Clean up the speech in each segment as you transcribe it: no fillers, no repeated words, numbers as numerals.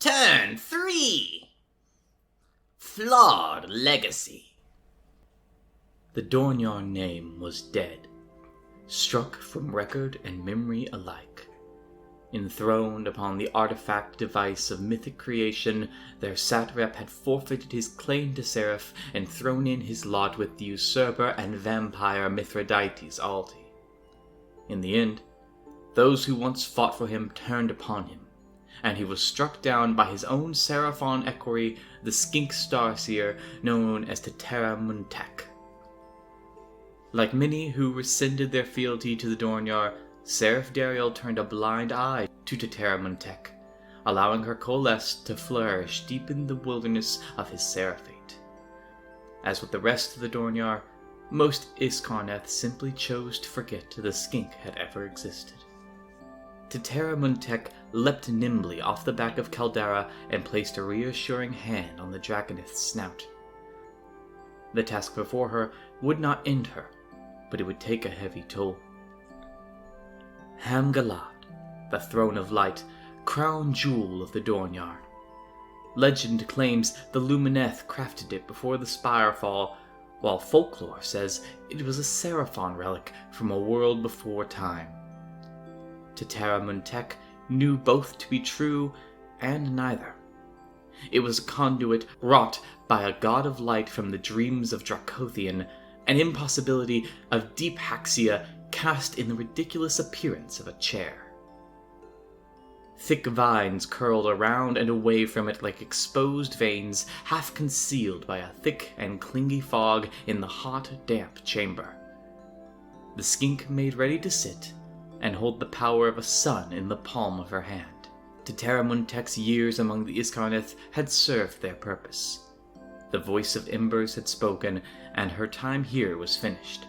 Turn 3. Flawed Legacy. The Dornyar name was dead, struck from record and memory alike. Enthroned upon the artifact device of mythic creation, their satrap had forfeited his claim to Seraph and thrown in his lot with the usurper and vampire Mithridates Alti. In the end, those who once fought for him turned upon him, and he was struck down by his own Seraphon equerry, the skink starseer known as Tetera Muntek. Like many who rescinded their fealty to the Dornyar, Seraph Dariel turned a blind eye to Tetera Muntek, allowing her coalesce to flourish deep in the wilderness of his Seraphate. As with the rest of the Dornyar, most Iskarneth simply chose to forget the skink had ever existed. Tetera Muntek leapt nimbly off the back of Caldera and placed a reassuring hand on the Dragoneth's snout. The task before her would not end her, but it would take a heavy toll. Hamgalad, the Throne of Light, crown jewel of the Dornyar. Legend claims the Lumineth crafted it before the Spirefall, while folklore says it was a Seraphon relic from a world before time. Tetera Muntek knew both to be true and neither. It was a conduit wrought by a god of light from the dreams of Dracothian, an impossibility of deep Haxia cast in the ridiculous appearance of a chair. Thick vines curled around and away from it like exposed veins, half concealed by a thick and clingy fog in the hot, damp chamber. The skink made ready to sit and hold the power of a sun in the palm of her hand. Tetera Muntek's years among the Iskarneth had served their purpose. The voice of Embers had spoken, and her time here was finished.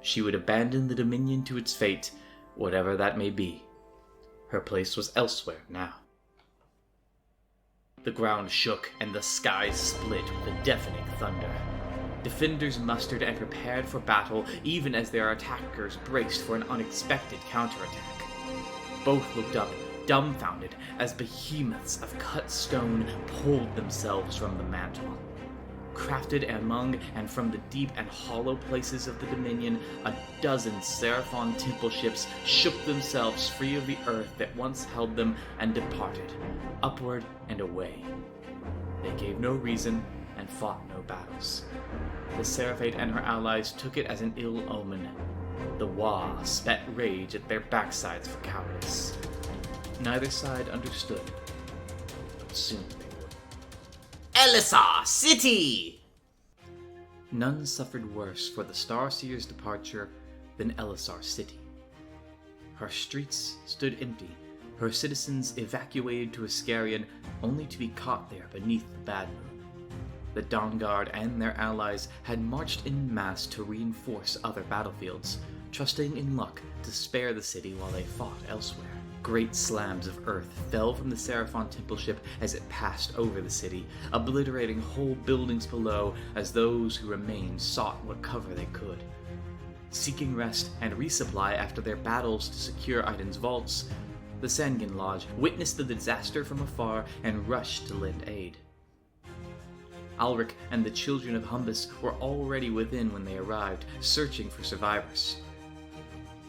She would abandon the Dominion to its fate, whatever that may be. Her place was elsewhere now. The ground shook, and the skies split with a deafening thunder. Defenders mustered and prepared for battle, even as their attackers braced for an unexpected counterattack. Both looked up, dumbfounded, as behemoths of cut stone pulled themselves from the mantle. Crafted among and from the deep and hollow places of the Dominion, a dozen Seraphon temple ships shook themselves free of the earth that once held them and departed, upward and away. They gave no reason and fought no battles. The Seraphate and her allies took it as an ill omen. The Wa spat rage at their backsides for cowardice. Neither side understood, but soon they would. Elisar City! None suffered worse for the Starseer's departure than Elisar City. Her streets stood empty, her citizens evacuated to Ascarion, only to be caught there beneath the Bad Moon. The Dawnguard and their allies had marched en masse to reinforce other battlefields, trusting in luck to spare the city while they fought elsewhere. Great slabs of earth fell from the Seraphon temple ship as it passed over the city, obliterating whole buildings below as those who remained sought what cover they could. Seeking rest and resupply after their battles to secure Iden's vaults, the Sangin Lodge witnessed the disaster from afar and rushed to lend aid. Alric and the children of Humbus were already within when they arrived, searching for survivors.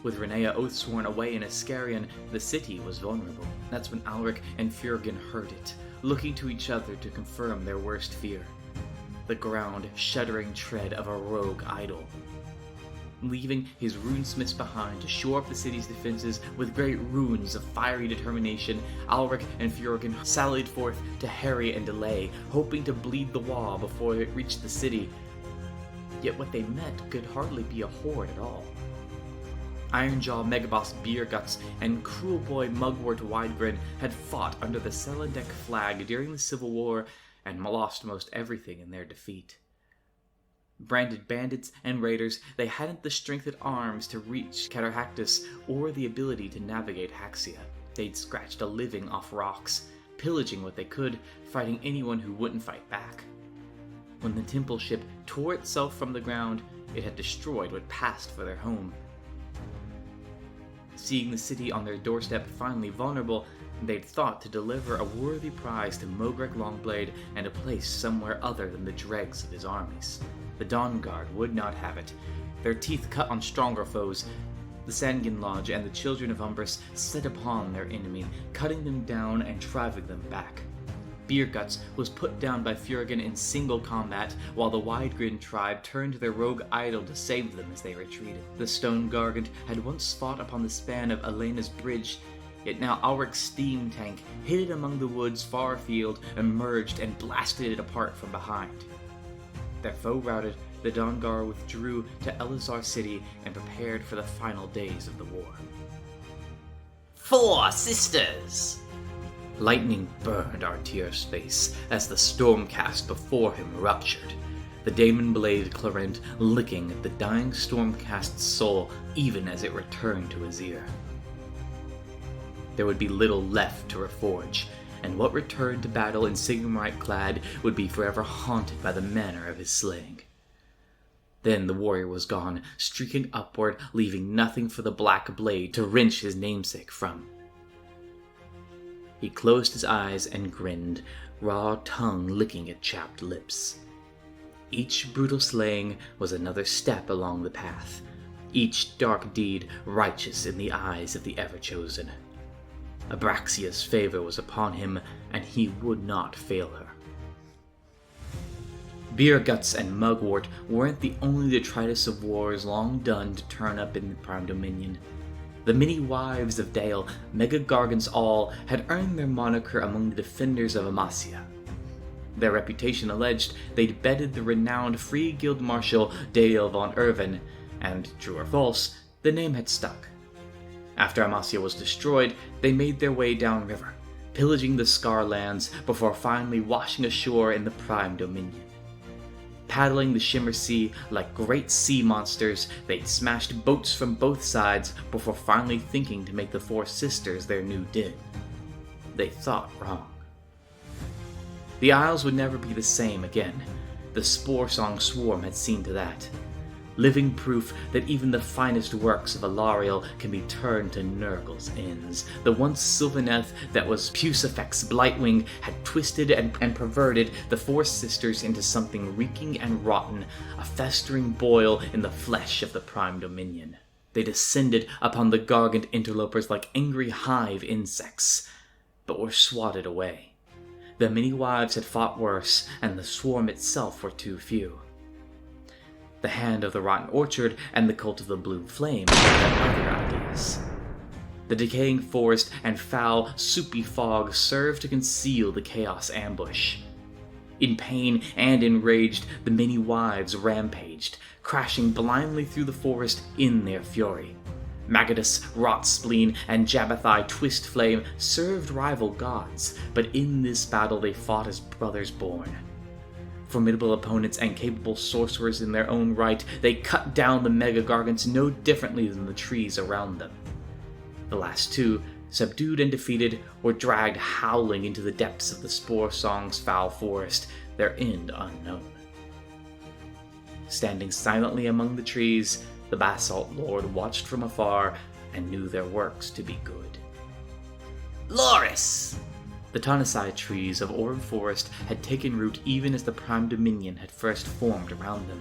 With Renea Oathsworn away in Ascarion, the city was vulnerable. That's when Alric and Fjorgen heard it, looking to each other to confirm their worst fear. The ground, shuddering tread of a rogue idol. Leaving his runesmiths behind to shore up the city's defenses with great runes of fiery determination, Alric and Fjorgen sallied forth to harry and delay, hoping to bleed the wall before it reached the city. Yet what they met could hardly be a horde at all. Ironjaw Megaboss Beerguts and Cruel Boy Mugwort Widegrin had fought under the Selendek flag during the Civil War and lost most everything in their defeat. Branded bandits and raiders, they hadn't the strength at arms to reach Cataractus or the ability to navigate Haxia. They'd scratched a living off rocks, pillaging what they could, fighting anyone who wouldn't fight back. When the temple ship tore itself from the ground, it had destroyed what passed for their home. Seeing the city on their doorstep finally vulnerable, They'd thought to deliver a worthy prize to Mogrik Longblade and a place somewhere other than the dregs of his armies. The Dawn Guard would not have it. Their teeth cut on stronger foes. The Sangin Lodge and the Children of Umbris set upon their enemy, cutting them down and driving them back. Beerguts was put down by Furigan in single combat, while the Widegrin tribe turned to their rogue idol to save them as they retreated. The Stone Gargant had once fought upon the span of Elena's bridge, yet now Alric's steam tank, hidden among the woods far afield, emerged and blasted it apart from behind. Their foe routed, the Dawngar withdrew to Elisar City and prepared for the final days of the war. 4 sisters! Lightning burned Artyr's face as the Stormcast before him ruptured, the Daemon Blade Clarent licking at the dying Stormcast's soul even as it returned to his ear. There would be little left to reforge, and what returned to battle in Sigmarite clad would be forever haunted by the manner of his slaying. Then the warrior was gone, streaking upward, leaving nothing for the Black Blade to wrench his namesake from. He closed his eyes and grinned, raw tongue licking at chapped lips. Each brutal slaying was another step along the path, each dark deed righteous in the eyes of the Ever-Chosen. Abraxia's favor was upon him, and he would not fail her. Beerguts and Mugwort weren't the only detritus of wars long done to turn up in the Prime Dominion. The many wives of Dale, Mega-Gargants all, had earned their moniker among the defenders of Amasia. Their reputation alleged they'd bedded the renowned Free Guild Marshal Dale von Irvin, and, true or false, the name had stuck. After Amasia was destroyed, they made their way downriver, pillaging the Scarlands before finally washing ashore in the Prime Dominion. Paddling the Shimmer Sea like great sea monsters, they'd smashed boats from both sides before finally thinking to make the Four Sisters their new den. They thought wrong. The Isles would never be the same again. The Spore Song Swarm had seen to that. Living proof that even the finest works of Alariel can be turned to Nurgle's ends. The once Sylvaneth that was Pusifex Blightwing had twisted and perverted the Four Sisters into something reeking and rotten, a festering boil in the flesh of the Prime Dominion. They descended upon the Gargant interlopers like angry hive insects, but were swatted away. The many wives had fought worse, and the swarm itself were too few. The Hand of the Rotten Orchard and the Cult of the Blue Flame had other ideas. The decaying forest and foul, soupy fog served to conceal the chaos ambush. In pain and enraged, the many wives rampaged, crashing blindly through the forest in their fury. Magadus, Rotspleen, and Jabbathai Twistflame served rival gods, but in this battle they fought as brothers born. Formidable opponents and capable sorcerers in their own right, they cut down the Mega-Gargants no differently than the trees around them. The last two, subdued and defeated, were dragged howling into the depths of the Spore Song's foul forest, their end unknown. Standing silently among the trees, the Basalt Lord watched from afar and knew their works to be good. Loris! The Tonasai trees of Orb Forest had taken root even as the Prime Dominion had first formed around them,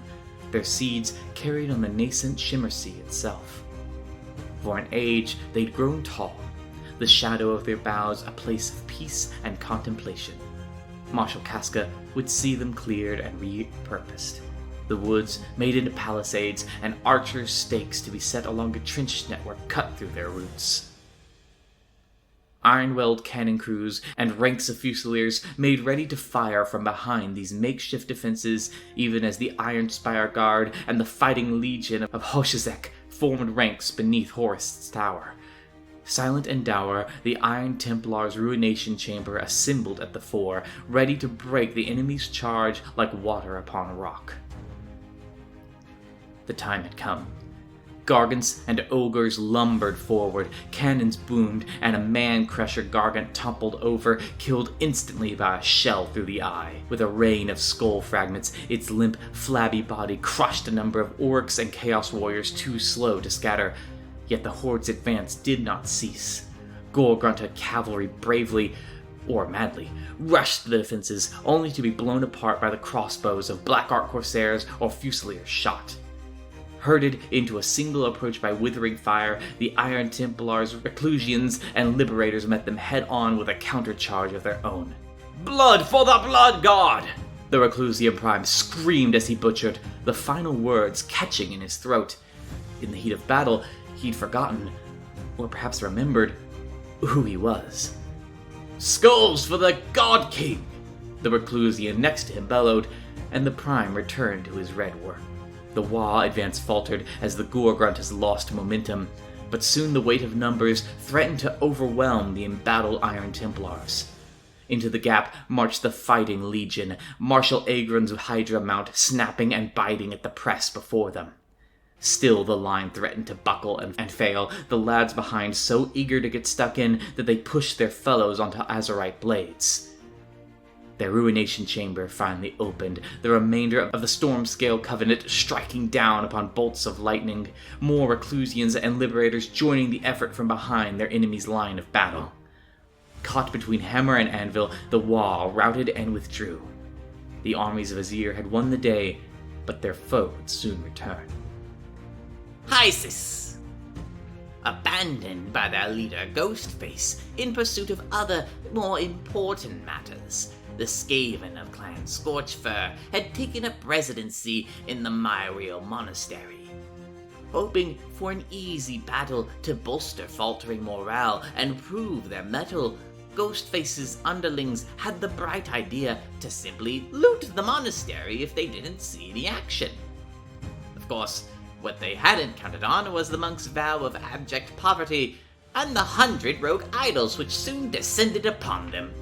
their seeds carried on the nascent Shimmer Sea itself. For an age, they'd grown tall, the shadow of their boughs a place of peace and contemplation. Marshal Casca would see them cleared and repurposed. The woods made into palisades and archers' stakes to be set along a trench network cut through their roots. Iron-welled cannon crews and ranks of fusiliers made ready to fire from behind these makeshift defenses, even as the Iron Spire Guard and the Fighting Legion of Hoshizek formed ranks beneath Horust's tower. Silent and dour, the Iron Templar's ruination chamber assembled at the fore, ready to break the enemy's charge like water upon rock. The time had come. Gargants and ogres lumbered forward, cannons boomed, and a man-crusher Gargant toppled over, killed instantly by a shell through the eye. With a rain of skull fragments, its limp, flabby body crushed a number of orcs and chaos warriors too slow to scatter. Yet the horde's advance did not cease. Gore-grunted cavalry bravely, or madly, rushed the defenses, only to be blown apart by the crossbows of Black Ark Corsairs or Fusiliers shot. Herded into a single approach by withering fire, the Iron Templars, Reclusians, and Liberators met them head-on with a countercharge of their own. "Blood for the Blood God!" the Reclusian Prime screamed as he butchered, the final words catching in his throat. In the heat of battle, he'd forgotten, or perhaps remembered, who he was. "Skulls for the God King!" the Reclusian next to him bellowed, and the Prime returned to his red work. The Wa advance faltered as the Gore-grunts lost momentum, but soon the weight of numbers threatened to overwhelm the embattled Iron Templars. Into the gap marched the Fighting Legion, Marshal Agron's Hydra mount snapping and biting at the press before them. Still the line threatened to buckle and fail, the lads behind so eager to get stuck in that they pushed their fellows onto Azurite blades. Their ruination chamber finally opened, the remainder of the Stormscale Covenant striking down upon bolts of lightning, more Reclusians and Liberators joining the effort from behind their enemy's line of battle. Caught between hammer and anvil, the Wa routed and withdrew. The armies of Azir had won the day, but their foe would soon return. Hysis! Abandoned by their leader Ghostface in pursuit of other, more important matters, the Skaven of Clan Scorchfur had taken up residency in the Myriel Monastery. Hoping for an easy battle to bolster faltering morale and prove their mettle, Ghostface's underlings had the bright idea to simply loot the monastery if they didn't see any action. Of course, what they hadn't counted on was the monks' vow of abject poverty and the 100 rogue idols which soon descended upon them.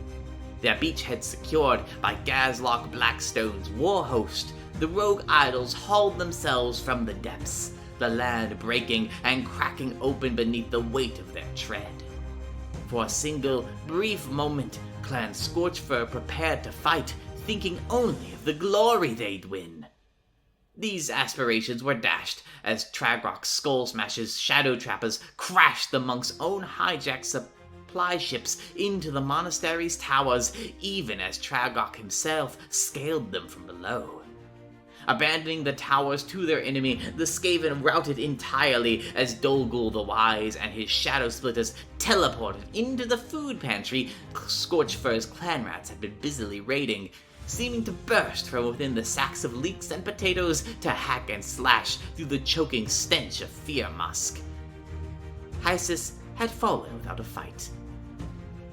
Their beachhead secured by Gazlock Blackstone's war host, the rogue idols hauled themselves from the depths, the land breaking and cracking open beneath the weight of their tread. For a single, brief moment, Clan Scorchfur prepared to fight, thinking only of the glory they'd win. These aspirations were dashed as Tragrock's Skull Smash's Shadow Trappers crashed the monks' own hijacked supply ships into the monastery's towers, even as Tragrock himself scaled them from below. Abandoning the towers to their enemy, the Skaven routed entirely as Dolgul the Wise and his Shadow Splitters teleported into the food pantry Scorchfur's clan rats had been busily raiding, seeming to burst from within the sacks of leeks and potatoes to hack and slash through the choking stench of fear musk. Hysis had fallen without a fight.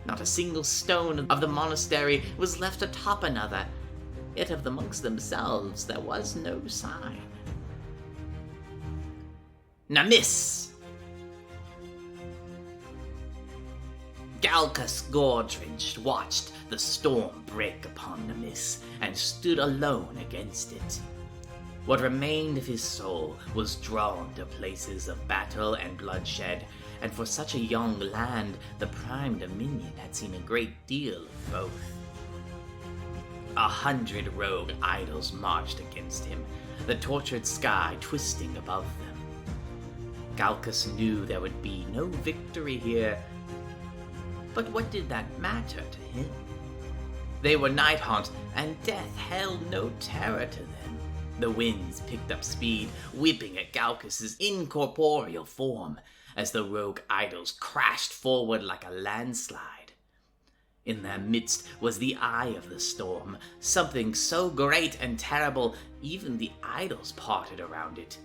Not a single stone of the monastery was left atop another, yet of the monks themselves there was no sign. Namis! Galcus Gordridge watched the storm break upon Namis and stood alone against it. What remained of his soul was drawn to places of battle and bloodshed, and for such a young land, the Prime Dominion had seen a great deal of both. 100 rogue idols marched against him, the tortured sky twisting above them. Galcus knew there would be no victory here, but what did that matter to him? They were Nighthaunt, and death held no terror to them. The winds picked up speed, whipping at Galcus's incorporeal form, as the rogue idols crashed forward like a landslide. In their midst was the eye of the storm, something so great and terrible, even the idols parted around it.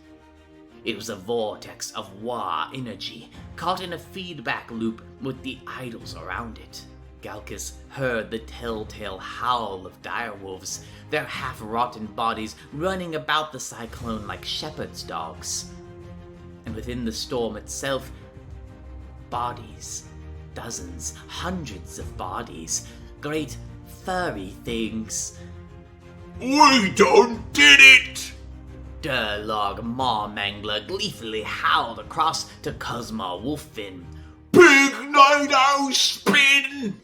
It was a vortex of Wa energy, caught in a feedback loop with the idols around it. Galcus heard the telltale howl of direwolves, their half-rotten bodies running about the cyclone like shepherd's dogs. And within the storm itself, bodies. Dozens, hundreds of bodies. Great, furry things. We done did it! Durlog Mawmangler gleefully howled across to Cosma Wolffin. Big NATO spin!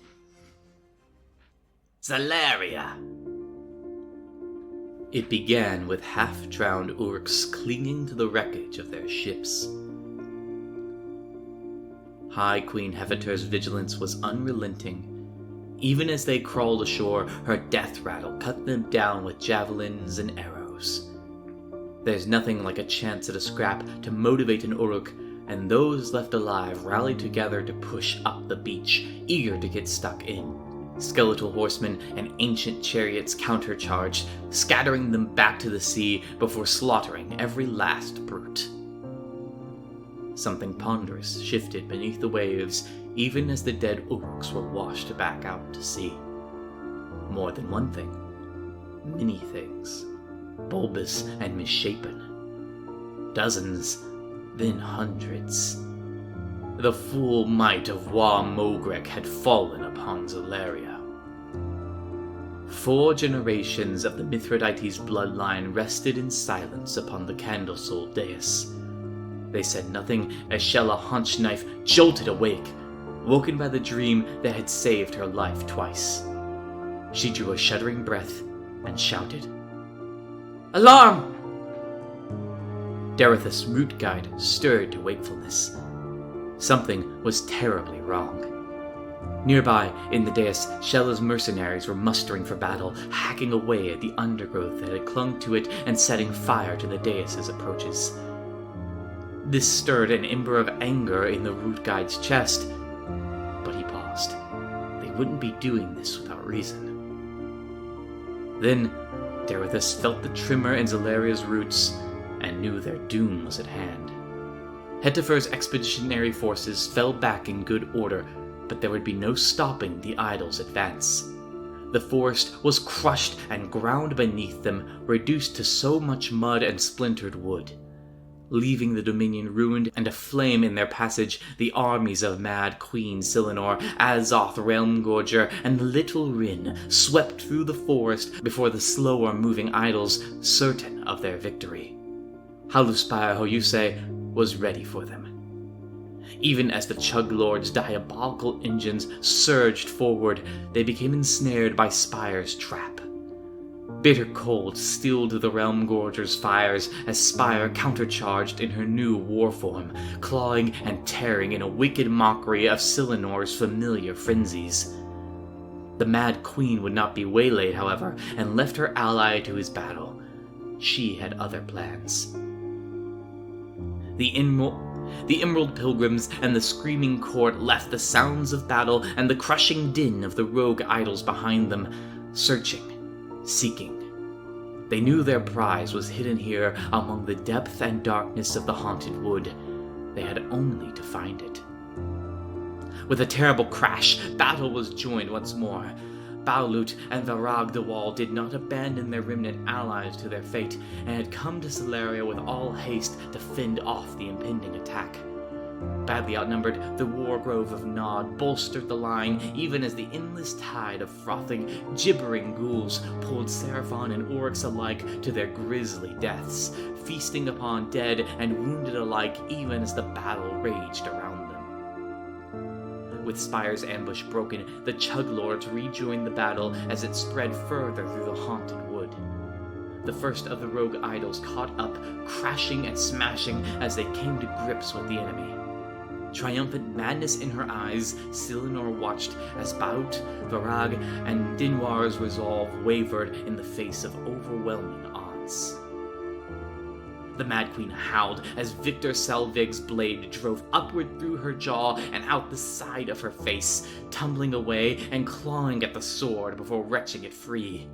Zalaria. It began with half-drowned Urks clinging to the wreckage of their ships. High Queen Hefeter's vigilance was unrelenting. Even as they crawled ashore, her death rattle cut them down with javelins and arrows. There's nothing like a chance at a scrap to motivate an Uruk, and those left alive rallied together to push up the beach, eager to get stuck in. Skeletal horsemen and ancient chariots countercharged, scattering them back to the sea before slaughtering every last brute. Something ponderous shifted beneath the waves, even as the dead Uruks were washed back out to sea. More than one thing. Many things. Bulbous and misshapen. Dozens, then hundreds. The full might of Wa Mogrek had fallen upon Zolaria. 4 generations of the Mithridates bloodline rested in silence upon the Candlesoul dais. They said nothing as Shella Haunchknife jolted awake, woken by the dream that had saved her life twice. She drew a shuddering breath and shouted, "Alarm!" Darethus' root guide stirred to wakefulness. Something was terribly wrong. Nearby, in the dais, Shella's mercenaries were mustering for battle, hacking away at the undergrowth that had clung to it and setting fire to the dais's approaches. This stirred an ember of anger in the root guide's chest, but he paused. They wouldn't be doing this without reason. Then, Darethus felt the tremor in Zolaria's roots and knew their doom was at hand. Hetifer's expeditionary forces fell back in good order, but there would be no stopping the idol's advance. The forest was crushed and ground beneath them, reduced to so much mud and splintered wood. Leaving the Dominion ruined and aflame in their passage, the armies of Mad Queen Silenor, Azoth Realmgorger, and Little Rin swept through the forest before the slower-moving idols, certain of their victory. Haluspire Hoyuse was ready for them. Even as the Chug Lord's diabolical engines surged forward, they became ensnared by Spire's trap. Bitter cold stilled the Realmgorger's fires as Spire countercharged in her new war form, clawing and tearing in a wicked mockery of Silenor's familiar frenzies. The Mad Queen would not be waylaid, however, and left her ally to his battle. She had other plans. The Emerald Pilgrims and the Screaming Court left the sounds of battle and the crushing din of the rogue idols behind them, searching, seeking. They knew their prize was hidden here among the depth and darkness of the haunted wood. They had only to find it. With a terrible crash, battle was joined once more. Baulut and Varag the Wall did not abandon their remnant allies to their fate, and had come to Solaria with all haste to fend off the impending attack. Badly outnumbered, the Wargrove of Nod bolstered the line, even as the endless tide of frothing, gibbering ghouls pulled Seraphon and Oryx alike to their grisly deaths, feasting upon dead and wounded alike even as the battle raged around them. With Spire's ambush broken, the Chug Lords rejoined the battle as it spread further through the haunted wood. The first of the rogue idols caught up, crashing and smashing as they came to grips with the enemy. Triumphant madness in her eyes, Silenor watched as Baut, Varag, and Dinwar's resolve wavered in the face of overwhelming odds. The Mad Queen howled as Victor Selvig's blade drove upward through her jaw and out the side of her face, tumbling away and clawing at the sword before wrenching it free.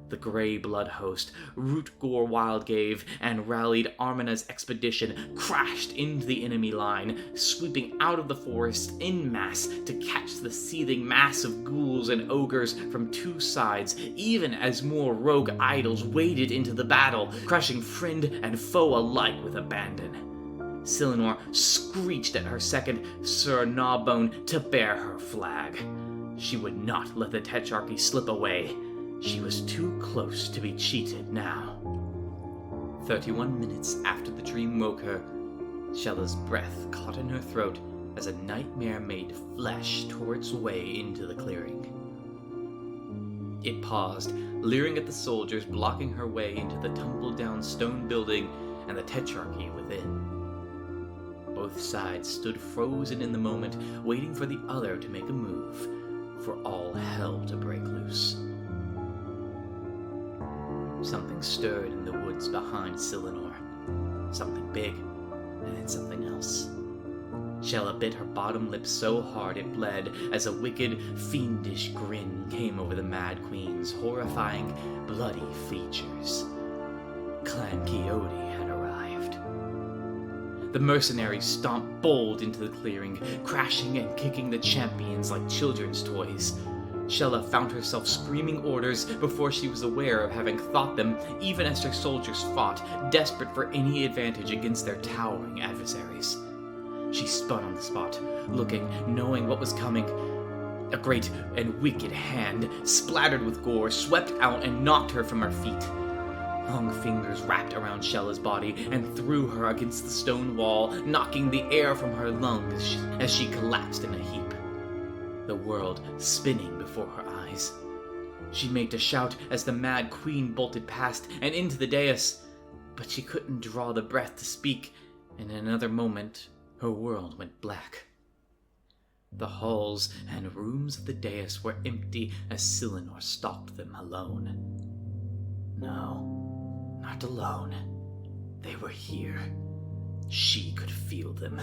The Grey Blood host, Rootgore Wildgave, and rallied Armina's expedition crashed into the enemy line, sweeping out of the forest en masse to catch the seething mass of ghouls and ogres from two sides, even as more rogue idols waded into the battle, crushing friend and foe alike with abandon. Silenor screeched at her second Sir Gnawbone to bear her flag. She would not let the Tetrarchy slip away. She was too close to be cheated now. 31 minutes after the dream woke her, Shella's breath caught in her throat as a nightmare made flesh tore its way into the clearing. It paused, leering at the soldiers blocking her way into the tumble-down stone building and the Tetrarchy within. Both sides stood frozen in the moment, waiting for the other to make a move, for all hell to break loose. Something stirred in the woods behind Silenor. Something big, and then something else. Shella bit her bottom lip so hard it bled as a wicked, fiendish grin came over the Mad Queen's horrifying, bloody features. Clan Quixote had arrived. The mercenaries stomped bold into the clearing, crashing and kicking the champions like children's toys. Shella found herself screaming orders before she was aware of having thought them, even as her soldiers fought, desperate for any advantage against their towering adversaries. She spun on the spot, looking, knowing what was coming. A great and wicked hand, splattered with gore, swept out and knocked her from her feet. Long fingers wrapped around Shella's body and threw her against the stone wall, knocking the air from her lungs as she collapsed in a heap. The world spinning before her eyes. She made a shout as the Mad Queen bolted past and into the dais, but she couldn't draw the breath to speak, and in another moment, her world went black. The halls and rooms of the dais were empty as Silenor stalked them alone. No, not alone. They were here. She could feel them.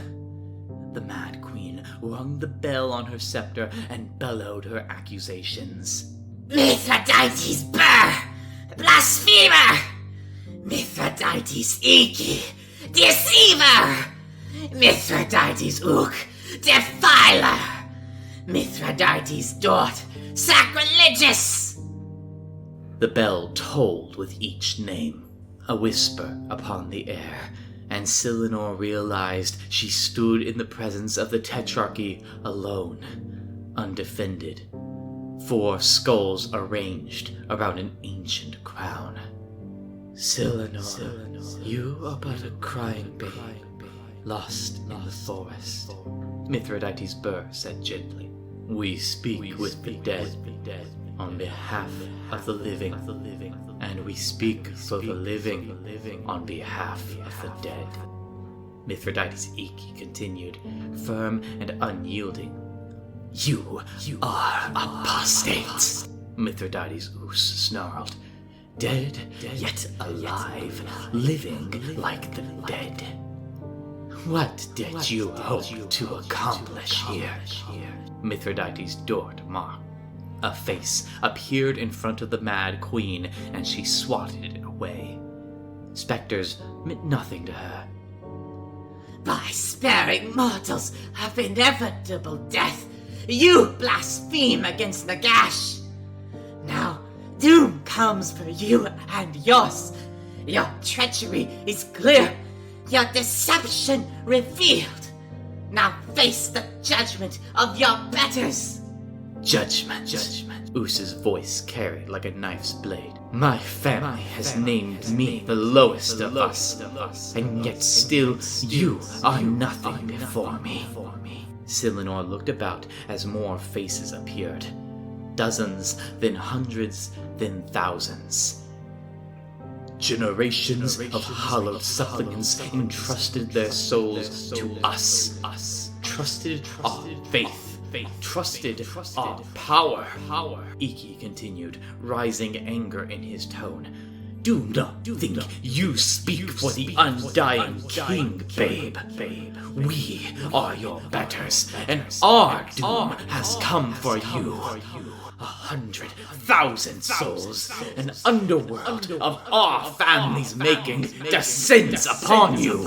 The Mad Queen rung the bell on her scepter and bellowed her accusations. Mithridates Burr! Blasphemer! Mithridates Iki! Deceiver! Mithridates Ook! Defiler! Mithridates Dort! Sacrilegious! The bell tolled with each name, a whisper upon the air, and Silenor realized she stood in the presence of the Tetrarchy alone, undefended, 4 skulls arranged around an ancient crown. Silenor, you are but a crying babe, lost in the forest, Mithridates Burr said gently. We speak with the dead on behalf of the living, and we speak for the living on behalf of the dead. Mithridates Iki continued, firm and unyielding. You are apostates, Mithridates Us snarled. Dead, yet alive, living like the dead. What did you hope to accomplish here? Mithridates Dort mocked. A face appeared in front of the Mad Queen, and she swatted it away. Specters meant nothing to her. By sparing mortals of inevitable death, you blaspheme against Nagash. Now, doom comes for you and yours. Your treachery is clear, your deception revealed. Now face the judgment of your betters. Judgment. Us's voice carried like a knife's blade. My family has named me the lowest of us, and yet still you are nothing before me. Silenor looked about as more faces appeared. Dozens, then hundreds, then thousands. Generations of hallowed supplicants entrusted their souls to us. Trusted our faith. Trusted our power. Iki continued, rising anger in his tone. Do not think you speak for the undying king, babe. We are your betters, and our doom has come for you. 100,000 souls, an underworld of our family's making, descends upon you.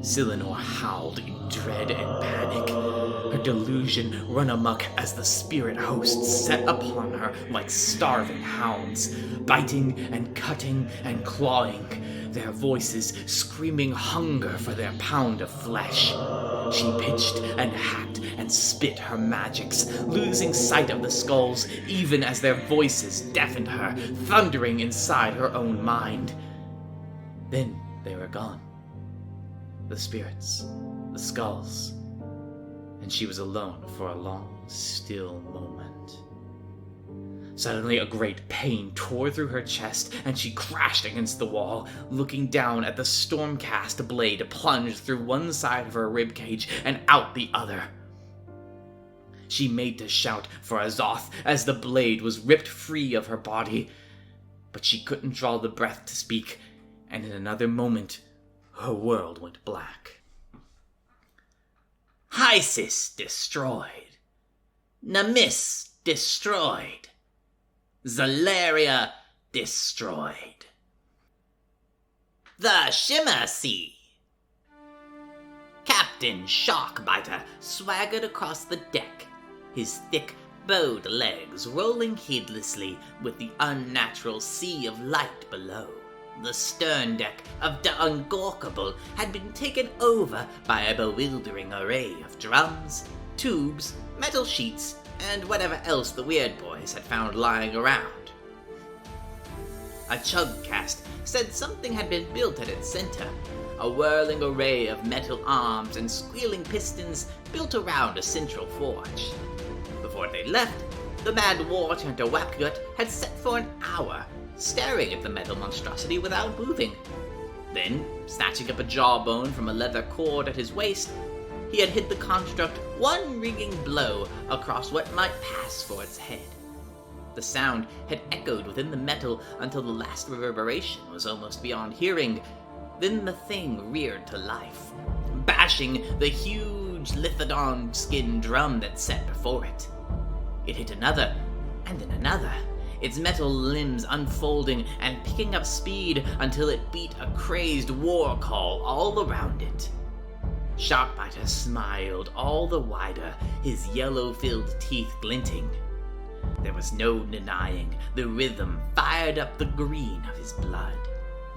Silenor howled in dread and panic. Her delusion run amok as the spirit hosts set upon her like starving hounds, biting and cutting and clawing, their voices screaming hunger for their pound of flesh. She pitched and hacked and spit her magics, losing sight of the skulls even as their voices deafened her, thundering inside her own mind. Then they were gone. The spirits, the skulls, and she was alone for a long, still moment. Suddenly, a great pain tore through her chest, and she crashed against the wall, looking down at the storm-cast blade plunged through one side of her ribcage and out the other. She made to shout for Azoth as the blade was ripped free of her body, but she couldn't draw the breath to speak, and in another moment, her world went black. Hysis destroyed. Nemis destroyed. Zalaria destroyed. The Shimmer Sea. Captain Sharkbiter swaggered across the deck, his thick, bowed legs rolling heedlessly with the unnatural sea of light below. The stern deck of the Ungorkable had been taken over by a bewildering array of drums, tubes, metal sheets, and whatever else the Weird Boys had found lying around. A chugcast said something had been built at its center, a whirling array of metal arms and squealing pistons built around a central forge. Before they left, the mad war-hunter Wapgut had sat for an hour, staring at the metal monstrosity without moving. Then, snatching up a jawbone from a leather cord at his waist, he had hit the construct one ringing blow across what might pass for its head. The sound had echoed within the metal until the last reverberation was almost beyond hearing. Then the thing reared to life, bashing the huge lithodon skin drum that sat before it. It hit another, and then another, its metal limbs unfolding and picking up speed until it beat a crazed war call all around it. Sharkbiter smiled all the wider, his yellow-filled teeth glinting. There was no denying the rhythm fired up the green of his blood.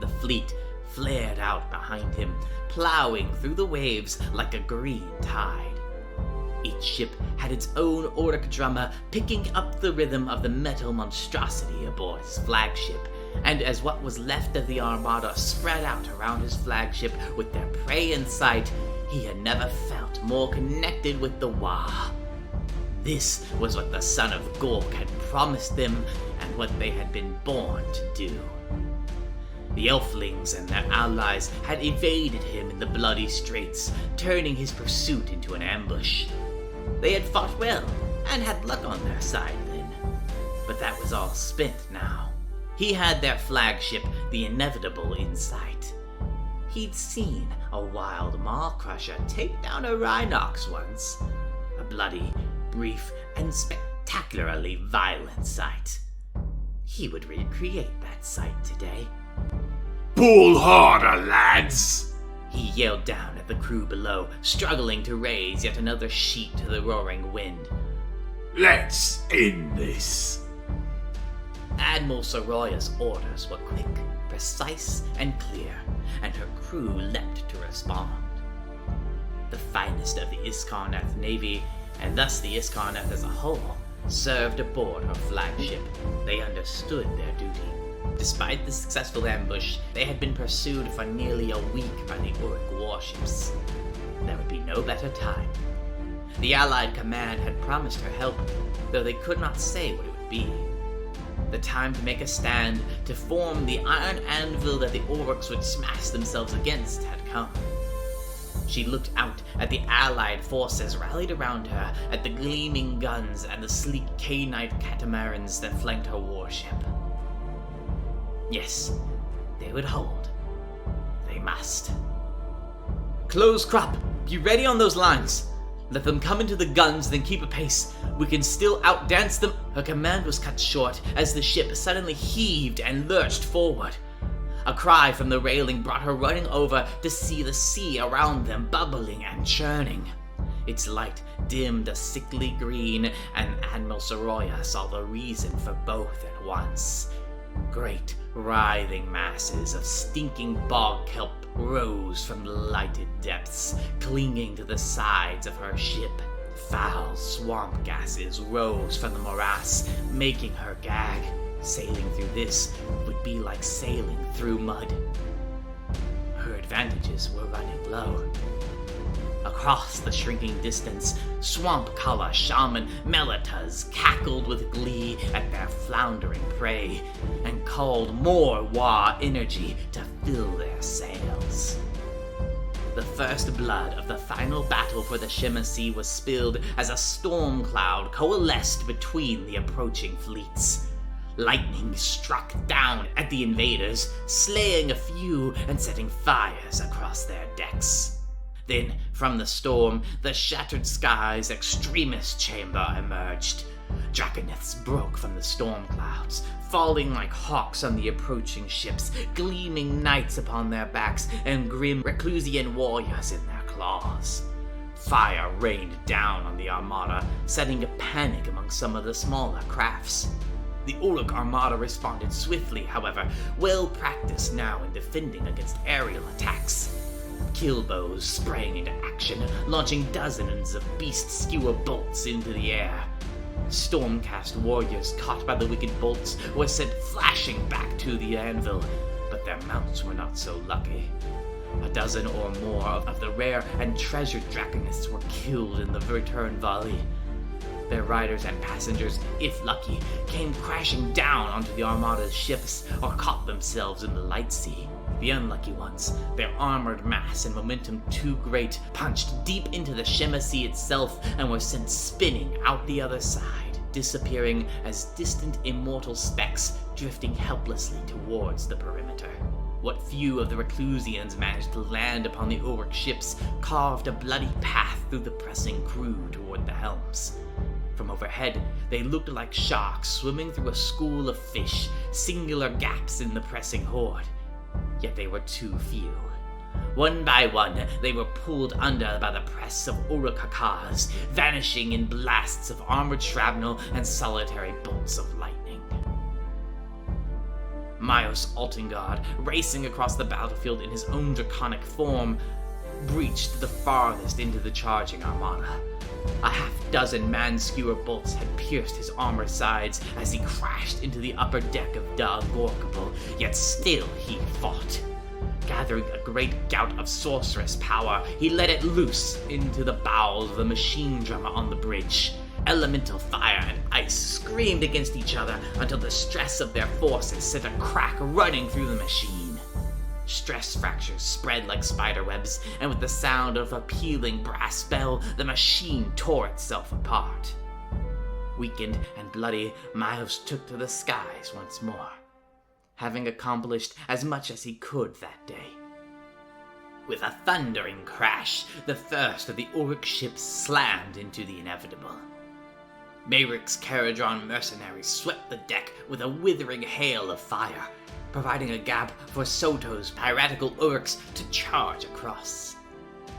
The fleet flared out behind him, plowing through the waves like a green tide. Each ship had its own Orc drummer picking up the rhythm of the metal monstrosity aboard his flagship, and as what was left of the armada spread out around his flagship with their prey in sight, he had never felt more connected with the Wa. This was what the son of Gork had promised them, and what they had been born to do. The Elflings and their allies had evaded him in the bloody straits, turning his pursuit into an ambush. They had fought well, and had luck on their side then. But that was all spent now. He had their flagship, the Inevitable, in sight. He'd seen a wild Maw Crusher take down a Rhinox once. A bloody, brief, and spectacularly violent sight. He would recreate that sight today. Pull harder, lads! He yelled down at the crew below, struggling to raise yet another sheet to the roaring wind. Let's end this. Admiral Soroya's orders were quick, precise, and clear, and her crew leapt to respond. The finest of the Iskarnath Navy, and thus the Iskarnath as a whole, served aboard her flagship. They understood their duty. Despite the successful ambush, they had been pursued for nearly a week by the Uruk warships. There would be no better time. The Allied command had promised her help, though they could not say what it would be. The time to make a stand, to form the iron anvil that the Uruks would smash themselves against, had come. She looked out at the Allied forces rallied around her, at the gleaming guns and the sleek K-Knight catamarans that flanked her warship. Yes, they would hold. They must. Close crop! Be ready on those lines! Let them come into the guns, then keep a pace. We can still outdance them. Her command was cut short as the ship suddenly heaved and lurched forward. A cry from the railing brought her running over to see the sea around them bubbling and churning. Its light dimmed a sickly green, and Admiral Soroya saw the reason for both at once. Great, writhing masses of stinking bog kelp rose from the lighted depths, clinging to the sides of her ship. Foul swamp gases rose from the morass, making her gag. Sailing through this would be like sailing through mud. Her advantages were running low. Across the shrinking distance, Swamp Kala Shaman Melitas cackled with glee at their their floundering prey, and called more Wa energy to fill their sails. The first blood of the final battle for the Shima Sea was spilled as a storm cloud coalesced between the approaching fleets. Lightning struck down at the invaders, slaying a few and setting fires across their decks. Then, from the storm, the shattered sky's extremist chamber emerged. Draconiths broke from the storm clouds, falling like hawks on the approaching ships, gleaming knights upon their backs, and grim Reclusian warriors in their claws. Fire rained down on the armada, setting a panic among some of the smaller crafts. The Uruk armada responded swiftly, however, well practiced now in defending against aerial attacks. Killbows sprang into action, launching dozens of beast skewer bolts into the air. Stormcast warriors caught by the wicked bolts were sent flashing back to the anvil, but their mounts were not so lucky. A dozen or more of the rare and treasured Draconists were killed in the return volley. Their riders and passengers, if lucky, came crashing down onto the Armada's ships or caught themselves in the light sea. The unlucky ones, their armored mass and momentum too great, punched deep into the Shima Sea itself and were sent spinning out the other side, disappearing as distant immortal specks drifting helplessly towards the perimeter. What few of the Reclusians managed to land upon the Uruk ships carved a bloody path through the pressing crew toward the helms. From overhead, they looked like sharks swimming through a school of fish, singular gaps in the pressing horde. Yet they were too few. One by one, they were pulled under by the press of Uruk-Hakaz, vanishing in blasts of armored shrapnel and solitary bolts of lightning. Myos Altengard, racing across the battlefield in his own draconic form, breached the farthest into the charging armada. A half-dozen man-skewer bolts had pierced his armored sides as he crashed into the upper deck of Da Gorkable, yet still he fought. Gathering a great gout of sorceress power, he let it loose into the bowels of the machine drummer on the bridge. Elemental fire and ice screamed against each other until the stress of their forces sent a crack running through the machine. Stress fractures spread like spiderwebs, and with the sound of a pealing brass bell, the machine tore itself apart. Weakened and bloody, Miles took to the skies once more, having accomplished as much as he could that day. With a thundering crash, the first of the Uruk ships slammed into the inevitable. Mayric's Caradron mercenaries swept the deck with a withering hail of fire, providing a gap for Soto's piratical Uruks to charge across.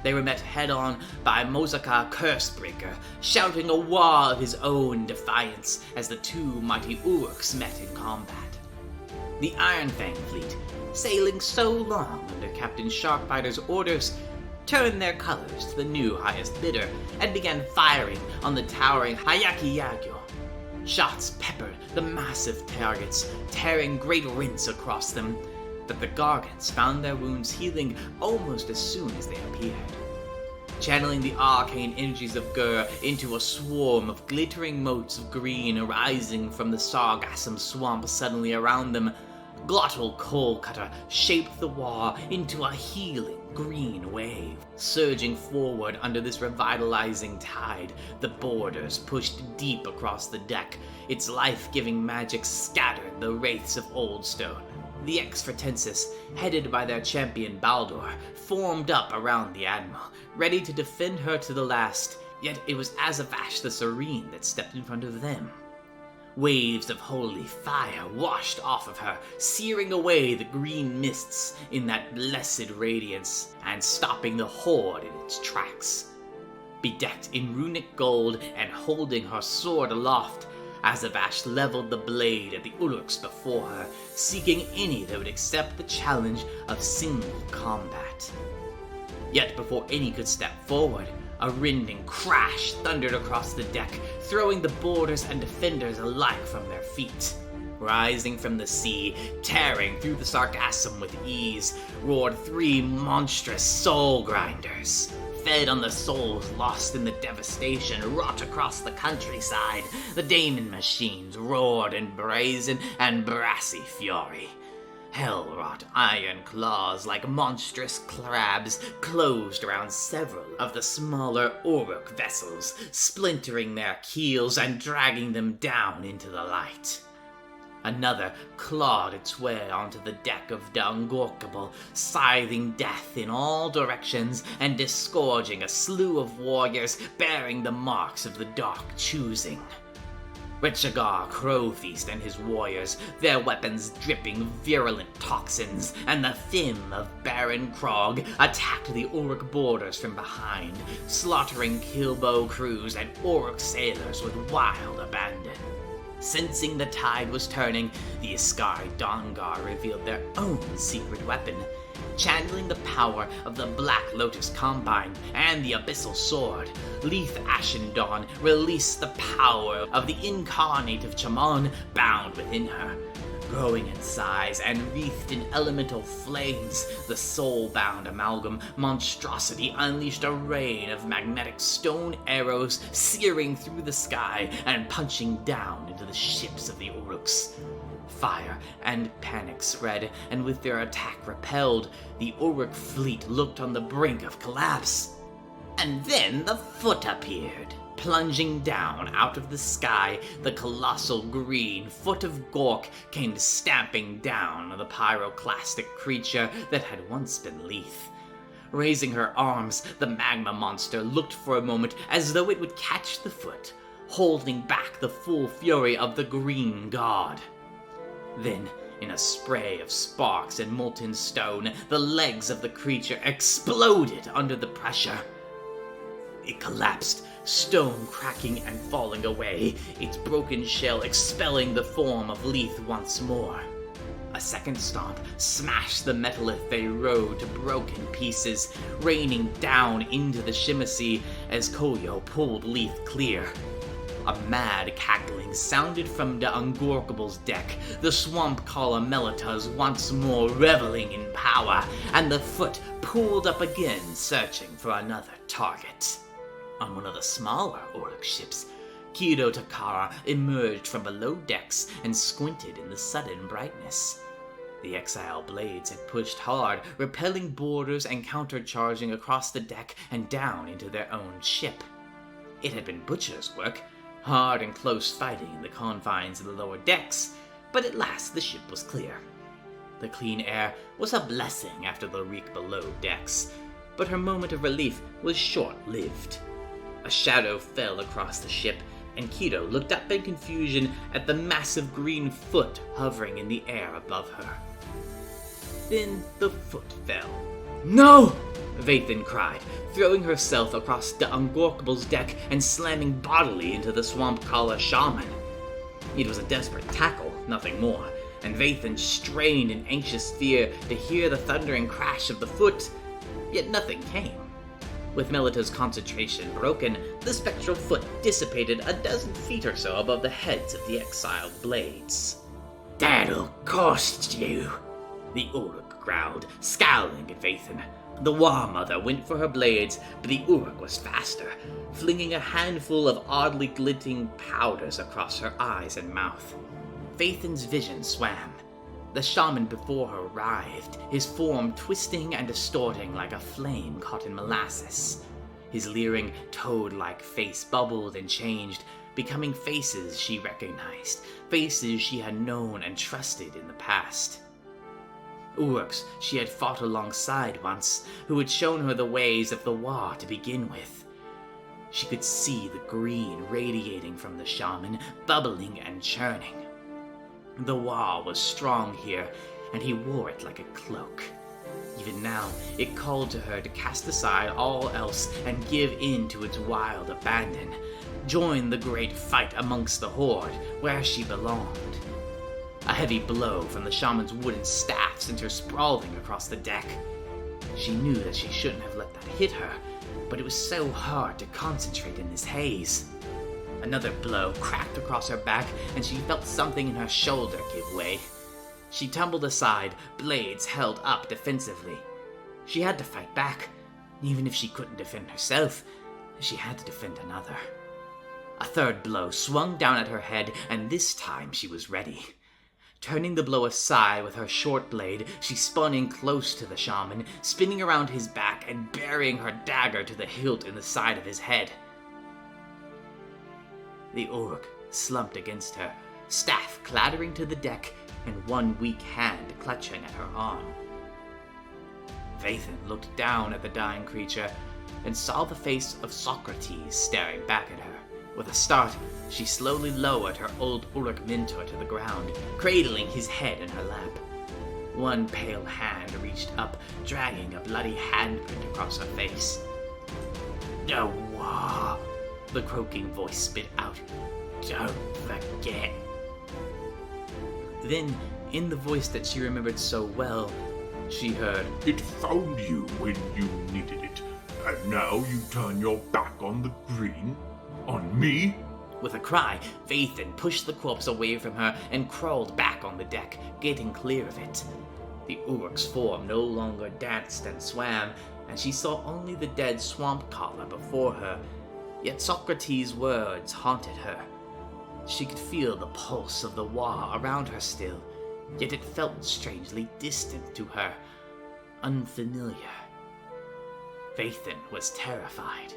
They were met head-on by Mozaka Cursebreaker, shouting a wah of his own defiance as the two mighty Uruks met in combat. The Ironfang fleet, sailing so long under Captain Sharkbiter's orders, turned their colors to the new highest bidder and began firing on the towering Hayaki Yagyo. Shots peppered the massive targets, tearing great rents across them, but the Gargants found their wounds healing almost as soon as they appeared. Channeling the arcane energies of Gur into a swarm of glittering motes of green arising from the Sargassum swamp suddenly around them, Glottal Coalcutter shaped the war into a healing green wave. Surging forward under this revitalizing tide, the boarders pushed deep across the deck. Its life-giving magic scattered the wraiths of Oldstone. The Exfratensis, headed by their champion Baldur, formed up around the Admiral, ready to defend her to the last, yet it was Azavash the Serene that stepped in front of them. Waves of holy fire washed off of her, searing away the green mists in that blessed radiance, and stopping the horde in its tracks. Bedecked in runic gold and holding her sword aloft, Azavash leveled the blade at the Uruks before her, seeking any that would accept the challenge of single combat. Yet before any could step forward, a rending crash thundered across the deck, throwing the boarders and defenders alike from their feet. Rising from the sea, tearing through the sargassum with ease, roared three monstrous soul grinders. fed on the souls lost in the devastation wrought across the countryside. The daemon machines roared in brazen and brassy fury. Hell-wrought iron claws like monstrous crabs closed around several of the smaller Uruk vessels, splintering their keels and dragging them down into the light. Another clawed its way onto the deck of the Ungorkable, scything death in all directions and disgorging a slew of warriors bearing the marks of the dark choosing. Richagar Crowfeast and his warriors, their weapons dripping virulent toxins, and the Thim of Baron Krog attacked the Uruk borders from behind, slaughtering Kilbo crews and Uruk sailors with wild abandon. Sensing the tide was turning, the Iskari Dongar revealed their own secret weapon. Channeling the power of the Black Lotus Combine and the Abyssal Sword, Leith Ashendawn released the power of the incarnate of Chaman bound within her. Growing in size and wreathed in elemental flames, the soul-bound amalgam monstrosity unleashed a rain of magnetic stone arrows searing through the sky and punching down into the ships of the Uruks. Fire and panic spread, and with their attack repelled, the Uruk fleet looked on the brink of collapse. And then the Foot appeared. Plunging down out of the sky, the colossal green Foot of Gork came stamping down on the pyroclastic creature that had once been Leith. Raising her arms, the magma monster looked for a moment as though it would catch the Foot, holding back the full fury of the green god. Then, in a spray of sparks and molten stone, the legs of the creature exploded under the pressure. It collapsed, stone cracking and falling away, its broken shell expelling the form of Leith once more. A second stomp smashed the metalith they rode to broken pieces, raining down into the Shimasi as Koyo pulled Leith clear. A mad cackling sounded from the Ungorkable's deck, the swamp caller Melitas once more reveling in power, and the Foot pulled up again, searching for another target. On one of the smaller Uruk ships, Kido Takara emerged from below decks and squinted in the sudden brightness. The exile blades had pushed hard, repelling boarders and countercharging across the deck and down into their own ship. It had been Butcher's work, hard and close fighting in the confines of the lower decks, but at last the ship was clear. The clean air was a blessing after the reek below decks, but her moment of relief was short-lived. A shadow fell across the ship, and Kido looked up in confusion at the massive green Foot hovering in the air above her. Then the Foot fell. "No!" Vathan cried, throwing herself across the Ungorkable's deck and slamming bodily into the swamp caller shaman. It was a desperate tackle, nothing more, and Vathan strained in anxious fear to hear the thundering crash of the Foot, yet nothing came. With Melita's concentration broken, the spectral Foot dissipated a dozen feet or so above the heads of the exiled blades. "That'll cost you," the Uruk growled, scowling at Vathan. The War Mother went for her blades, but the Uruk was faster, flinging a handful of oddly glinting powders across her eyes and mouth. Vathan's vision swam. The shaman before her writhed, his form twisting and distorting like a flame caught in molasses. His leering, toad-like face bubbled and changed, becoming faces she recognized, faces she had known and trusted in the past. Uruks she had fought alongside once, who had shown her the ways of the Wa to begin with. She could see the green radiating from the shaman, bubbling and churning. The Wa was strong here, and he wore it like a cloak. Even now, it called to her to cast aside all else and give in to its wild abandon, join the great fight amongst the Horde, where she belonged. A heavy blow from the shaman's wooden staff sent her sprawling across the deck. She knew that she shouldn't have let that hit her, but it was so hard to concentrate in this haze. Another blow cracked across her back, and she felt something in her shoulder give way. She tumbled aside, blades held up defensively. She had to fight back. Even if she couldn't defend herself, she had to defend another. A third blow swung down at her head, and this time she was ready. Turning the blow aside with her short blade, she spun in close to the shaman, spinning around his back and burying her dagger to the hilt in the side of his head. The orc slumped against her, staff clattering to the deck and one weak hand clutching at her arm. Vathan looked down at the dying creature and saw the face of Socrates staring back at her. With a start, she slowly lowered her old Uruk mentor to the ground, cradling his head in her lap. One pale hand reached up, dragging a bloody handprint across her face. "Dawa," the croaking voice spit out. "Don't forget." Then, in the voice that she remembered so well, she heard, It found you when you needed it, and now you turn your back on the green? On me? With a cry, Vathan pushed the corpse away from her and crawled back on the deck, getting clear of it. The Uruk's form no longer danced and swam, and she saw only the dead swamp collar before her. Yet Socrates' words haunted her. She could feel the pulse of the Wa around her still, yet it felt strangely distant to her, unfamiliar. Vathan was terrified.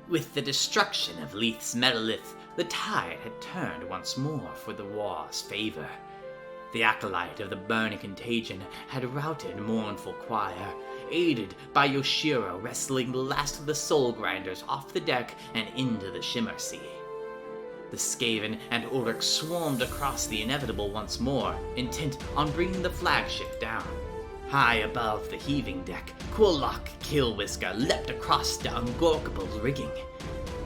With the destruction of Leith's megalith, the tide had turned once more for the Wa's favor. The acolyte of the burning contagion had routed mournful choir, aided by Yoshiro wrestling the last of the soul grinders off the deck and into the Shimmer Sea. The Skaven and Ulrich swarmed across the inevitable once more, intent on bringing the flagship down. High above the heaving deck, Kulak Killwhisker leapt across the Ungorkable's rigging.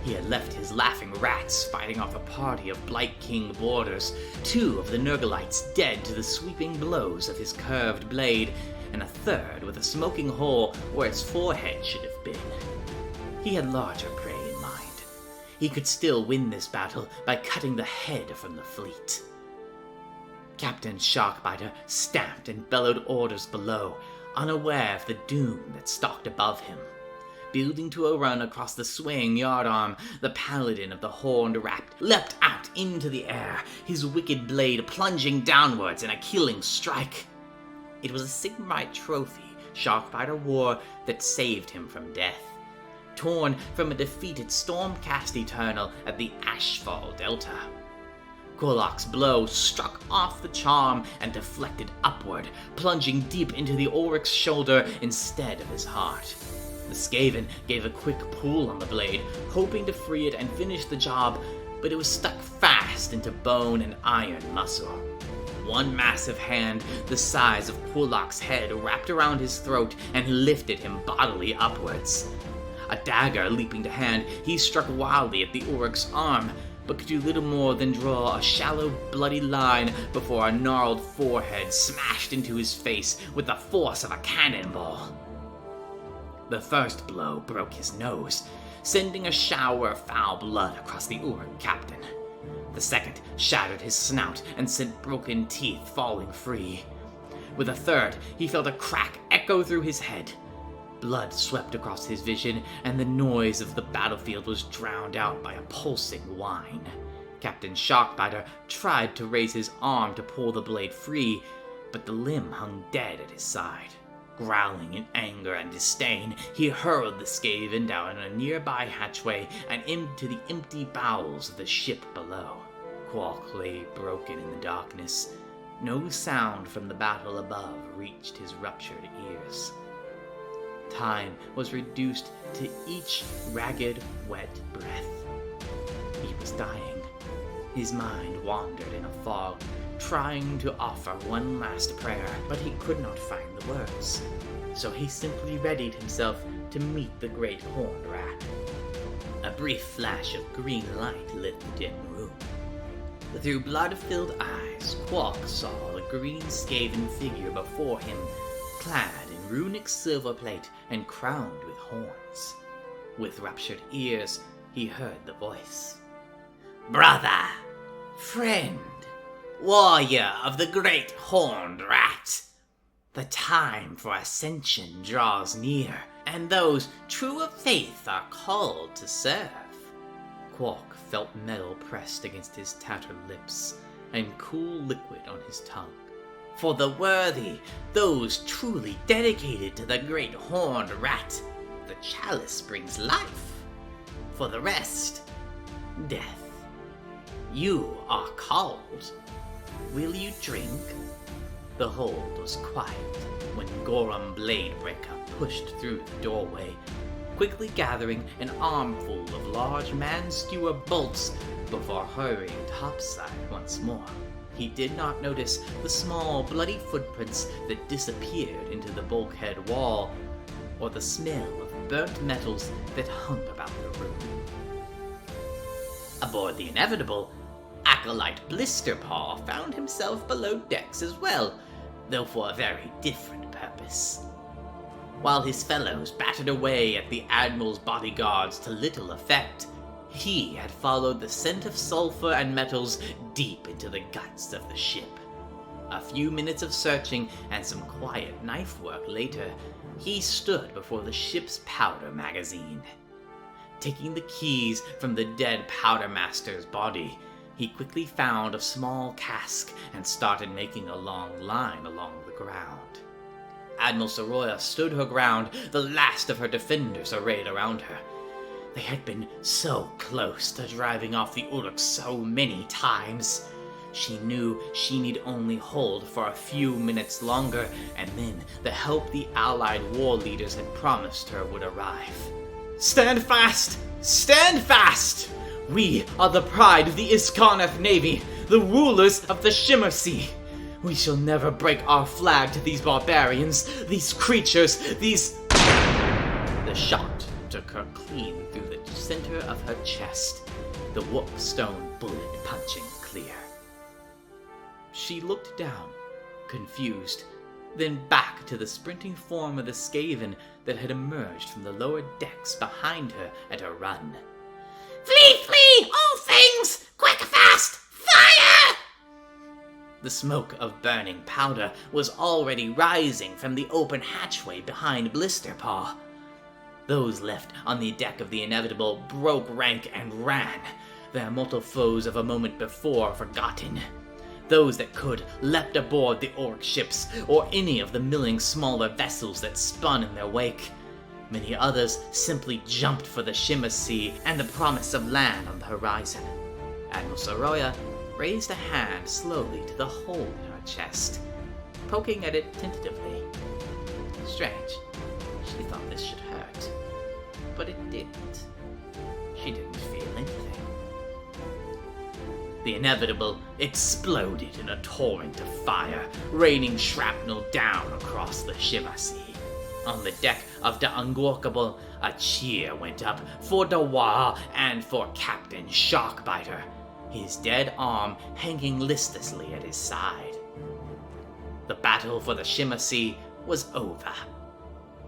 He had left his laughing rats fighting off a party of Blight King boarders, 2 of the Nurgalites dead to the sweeping blows of his curved blade, and a third with a smoking hole where its forehead should have been. He had larger prey in mind. He could still win this battle by cutting the head from the fleet. Captain Sharkbiter stamped and bellowed orders below, unaware of the doom that stalked above him. Building to a run across the swaying yardarm, the paladin of the Horned Rat leapt out into the air, his wicked blade plunging downwards in a killing strike. It was a Sigmarite trophy Sharkbiter wore that saved him from death, torn from a defeated Stormcast Eternal at the Ashfall Delta. Kulak's blow struck off the charm and deflected upward, plunging deep into the Ulrich's shoulder instead of his heart. The Skaven gave a quick pull on the blade, hoping to free it and finish the job, but it was stuck fast into bone and iron muscle. One massive hand, the size of Kulak's head, wrapped around his throat and lifted him bodily upwards. A dagger leaping to hand, he struck wildly at the Ulrich's arm, but could do little more than draw a shallow, bloody line before a gnarled forehead smashed into his face with the force of a cannonball. The first blow broke his nose, sending a shower of foul blood across the Uruk captain. The second shattered his snout and sent broken teeth falling free. With a third, he felt a crack echo through his head. Blood swept across his vision, and the noise of the battlefield was drowned out by a pulsing whine. Captain Sharkbiter tried to raise his arm to pull the blade free, but the limb hung dead at his side. Growling in anger and disdain, he hurled the Skaven down a nearby hatchway and into the empty bowels of the ship below. Quark lay broken in the darkness. No sound from the battle above reached his ruptured ears. Time was reduced to each ragged, wet breath. He was dying. His mind wandered in a fog, trying to offer one last prayer, but he could not find the words. So he simply readied himself to meet the great Horned Rat. A brief flash of green light lit the dim room. Through blood-filled eyes, Quark saw the green Skaven figure before him, clad in runic silver plate and crowned with horns. With ruptured ears, he heard the voice. "Brother, friend, warrior of the great Horned Rat, the time for ascension draws near, and those true of faith are called to serve. Quark felt metal pressed against his tattered lips, and cool liquid on his tongue. For the worthy, those truly dedicated to the great horned rat, the chalice brings life. For the rest, death. You are called. Will you drink? The hold was quiet when Gorham Bladebreaker pushed through the doorway, quickly gathering an armful of large man-skewer bolts before hurrying topside once more. He did not notice the small, bloody footprints that disappeared into the bulkhead wall, or the smell of burnt metals that hung about the room. Aboard the Inevitable, Acolyte Blisterpaw found himself below decks as well, though for a very different purpose. While his fellows battered away at the Admiral's bodyguards to little effect, he had followed the scent of sulfur and metals deep into the guts of the ship. A few minutes of searching and some quiet knife work later, he stood before the ship's powder magazine. Taking the keys from the dead powder master's body, he quickly found a small cask and started making a long line along the ground. Admiral Soroya stood her ground, the last of her defenders arrayed around her. They had been so close to driving off the Uruk so many times. She knew she need only hold for a few minutes longer, and then the help the Allied war leaders had promised her would arrive. Stand fast! Stand fast! We are the pride of the Iskarnath Navy, the rulers of the Shimmer Sea. We shall never break our flag to these barbarians, these creatures, these... The shot took her clean through the center of her chest, the whoopstone bullet punching clear. She looked down, confused, then back to the sprinting form of the Skaven that had emerged from the lower decks behind her at a run. Flee, flee, all things! Quick, fast, fire! The smoke of burning powder was already rising from the open hatchway behind Blisterpaw. Those left on the deck of the Inevitable broke rank and ran, their mortal foes of a moment before forgotten. Those that could leapt aboard the Orc ships or any of the milling smaller vessels that spun in their wake. Many others simply jumped for the Shimmer Sea and the promise of land on the horizon. Admiral Soroya raised a hand slowly to the hole in her chest, poking at it tentatively. Strange. She thought this should hurt, but it didn't. She didn't feel anything. The Inevitable exploded in a torrent of fire, raining shrapnel down across the Shimmer Sea. On the deck of the Ungorkable, a cheer went up for Dawar and for Captain Sharkbiter, his dead arm hanging listlessly at his side. The battle for the Shimmer Sea was over.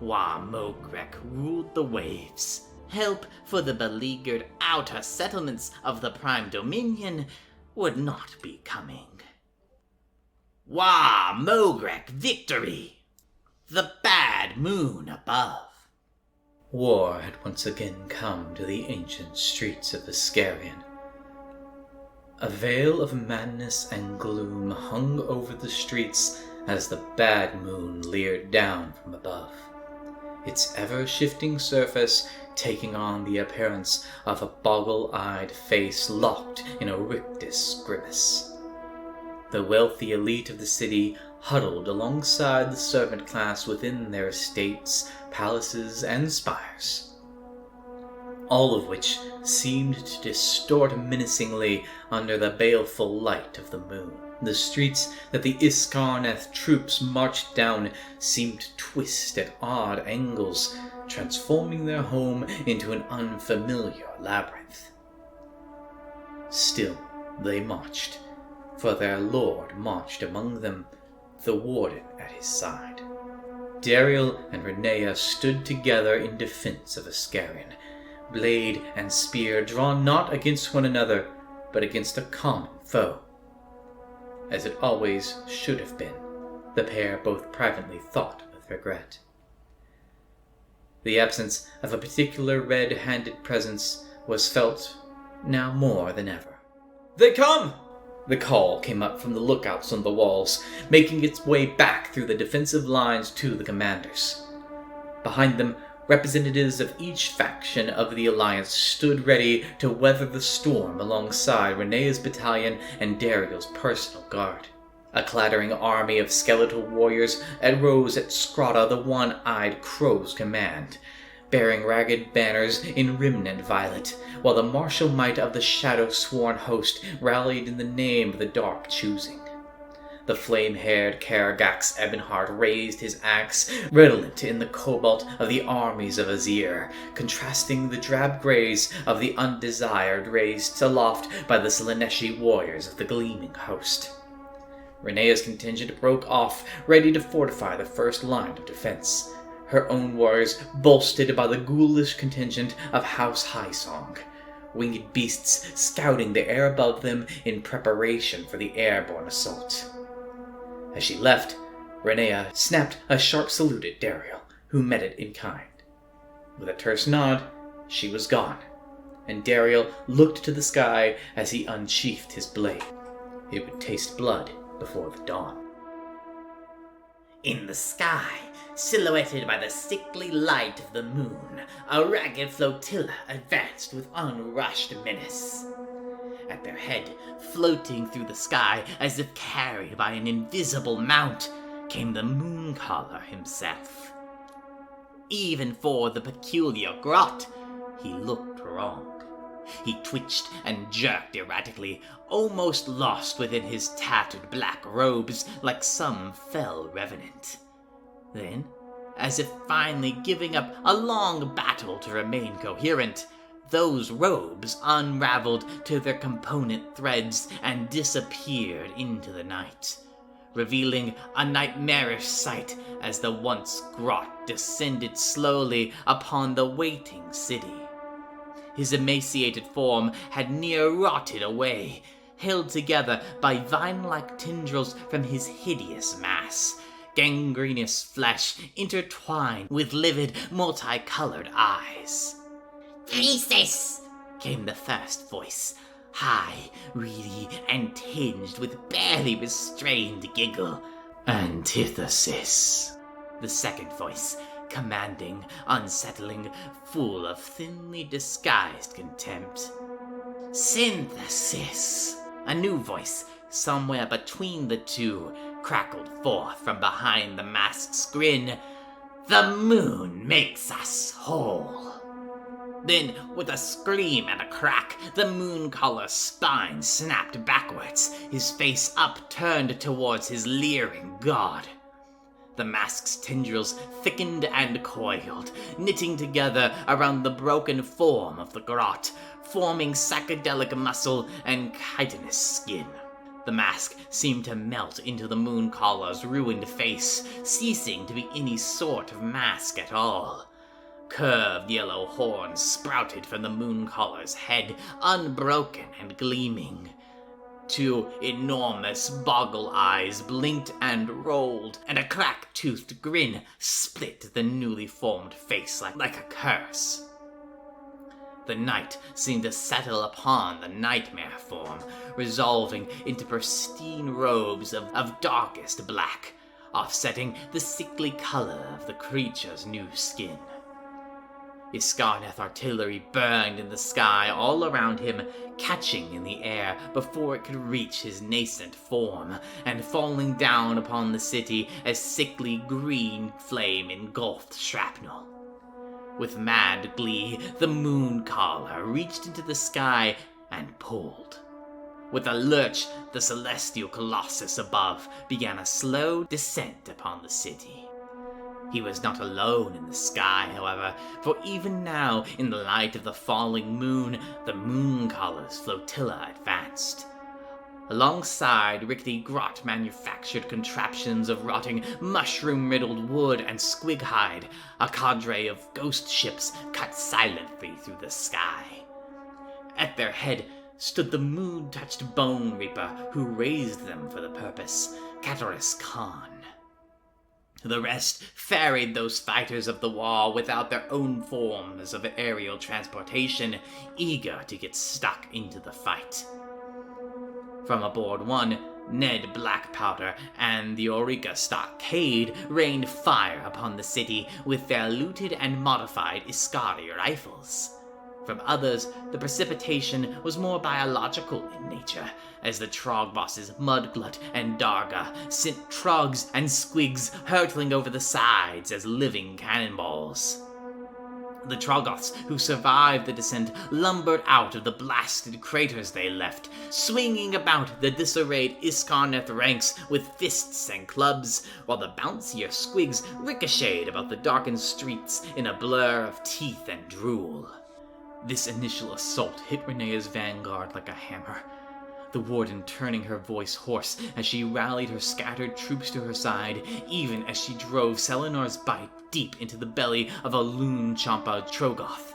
Wa Mogrek ruled the waves. Help for the beleaguered outer settlements of the Prime Dominion would not be coming. Wa Mogrek victory! The bad moon above. War had once again come to the ancient streets of Iskarion. A veil of madness and gloom hung over the streets as the bad moon leered down from above, its ever-shifting surface taking on the appearance of a boggle-eyed face locked in a rictus grimace. The wealthy elite of the city huddled alongside the servant class within their estates, palaces, and spires, all of which seemed to distort menacingly under the baleful light of the moon. The streets that the Iskarnath troops marched down seemed to twist at odd angles, transforming their home into an unfamiliar labyrinth. Still they marched, for their lord marched among them, the warden at his side. Dariel and Renea stood together in defense of Iskarion, blade and spear drawn not against one another, but against a common foe. As it always should have been, the pair both privately thought with regret. The absence of a particular red-handed presence was felt now more than ever. "They come!" The call came up from the lookouts on the walls, making its way back through the defensive lines to the commanders. Behind them, representatives of each faction of the Alliance stood ready to weather the storm alongside Renea's battalion and Dariel's personal guard. A clattering army of skeletal warriors arose at Scrata the One-Eyed Crow's command, bearing ragged banners in remnant violet, while the martial might of the shadow-sworn host rallied in the name of the Dark Choosing. The flame-haired Karagax Ebonheart raised his axe, redolent in the cobalt of the armies of Azir, contrasting the drab grays of the Undesired raised aloft by the Slaneshi warriors of the Gleaming Host. Renea's contingent broke off, ready to fortify the first line of defense, her own warriors bolstered by the ghoulish contingent of House Highsong, winged beasts scouting the air above them in preparation for the airborne assault. As she left, Renea snapped a sharp salute at Dariel, who met it in kind. With a terse nod, she was gone, and Dariel looked to the sky as he unsheathed his blade. It would taste blood before the dawn. In the sky, silhouetted by the sickly light of the moon, a ragged flotilla advanced with unrushed menace. At their head, floating through the sky as if carried by an invisible mount, came the Mooncaller himself. Even for the peculiar grot, he looked wrong. He twitched and jerked erratically, almost lost within his tattered black robes like some fell revenant. Then, as if finally giving up a long battle to remain coherent, those robes unraveled to their component threads and disappeared into the night, revealing a nightmarish sight as the once grot descended slowly upon the waiting city. His emaciated form had near rotted away, held together by vine-like tendrils from his hideous mass, gangrenous flesh intertwined with livid, multicolored eyes. "Thesis!" came the first voice, high, reedy, and tinged with barely restrained giggle. "Antithesis," the second voice, commanding, unsettling, full of thinly disguised contempt. "Synthesis," a new voice, somewhere between the two, crackled forth from behind the mask's grin. "The moon makes us whole." Then, with a scream and a crack, the Mooncaller's spine snapped backwards, his face upturned towards his leering god. The mask's tendrils thickened and coiled, knitting together around the broken form of the grot, forming psychedelic muscle and chitinous skin. The mask seemed to melt into the Mooncaller's ruined face, ceasing to be any sort of mask at all. Curved yellow horns sprouted from the Mooncaller's head, unbroken and gleaming. Two enormous boggle eyes blinked and rolled, and a crack-toothed grin split the newly formed face like a curse. The night seemed to settle upon the nightmare form, resolving into pristine robes of darkest black, offsetting the sickly color of the creature's new skin. Iskarneth artillery burned in the sky all around him, catching in the air before it could reach his nascent form, and falling down upon the city as sickly green flame engulfed shrapnel. With mad glee, the Mooncaller reached into the sky and pulled. With a lurch, the celestial colossus above began a slow descent upon the city. He was not alone in the sky, however, for even now, in the light of the falling moon, the Mooncaller's flotilla advanced. Alongside rickety grot-manufactured contraptions of rotting, mushroom-riddled wood and squighide, a cadre of ghost ships cut silently through the sky. At their head stood the moon-touched Bone Reaper who raised them for the purpose, Cataris Khan. The rest ferried those fighters of the wall without their own forms of aerial transportation, eager to get stuck into the fight. From aboard one, Ned Blackpowder and the Eureka Stockade rained fire upon the city with their looted and modified Iscari rifles. From others, the precipitation was more biological in nature, as the Trog bosses Mudglut and Darga sent Trogs and Squigs hurtling over the sides as living cannonballs. The Troggoths who survived the descent lumbered out of the blasted craters they left, swinging about the disarrayed Iskarneth ranks with fists and clubs, while the bouncier Squigs ricocheted about the darkened streets in a blur of teeth and drool. This initial assault hit Renea's vanguard like a hammer, the warden turning her voice hoarse as she rallied her scattered troops to her side, even as she drove Selenar's bite deep into the belly of a loon-champa Trogoth.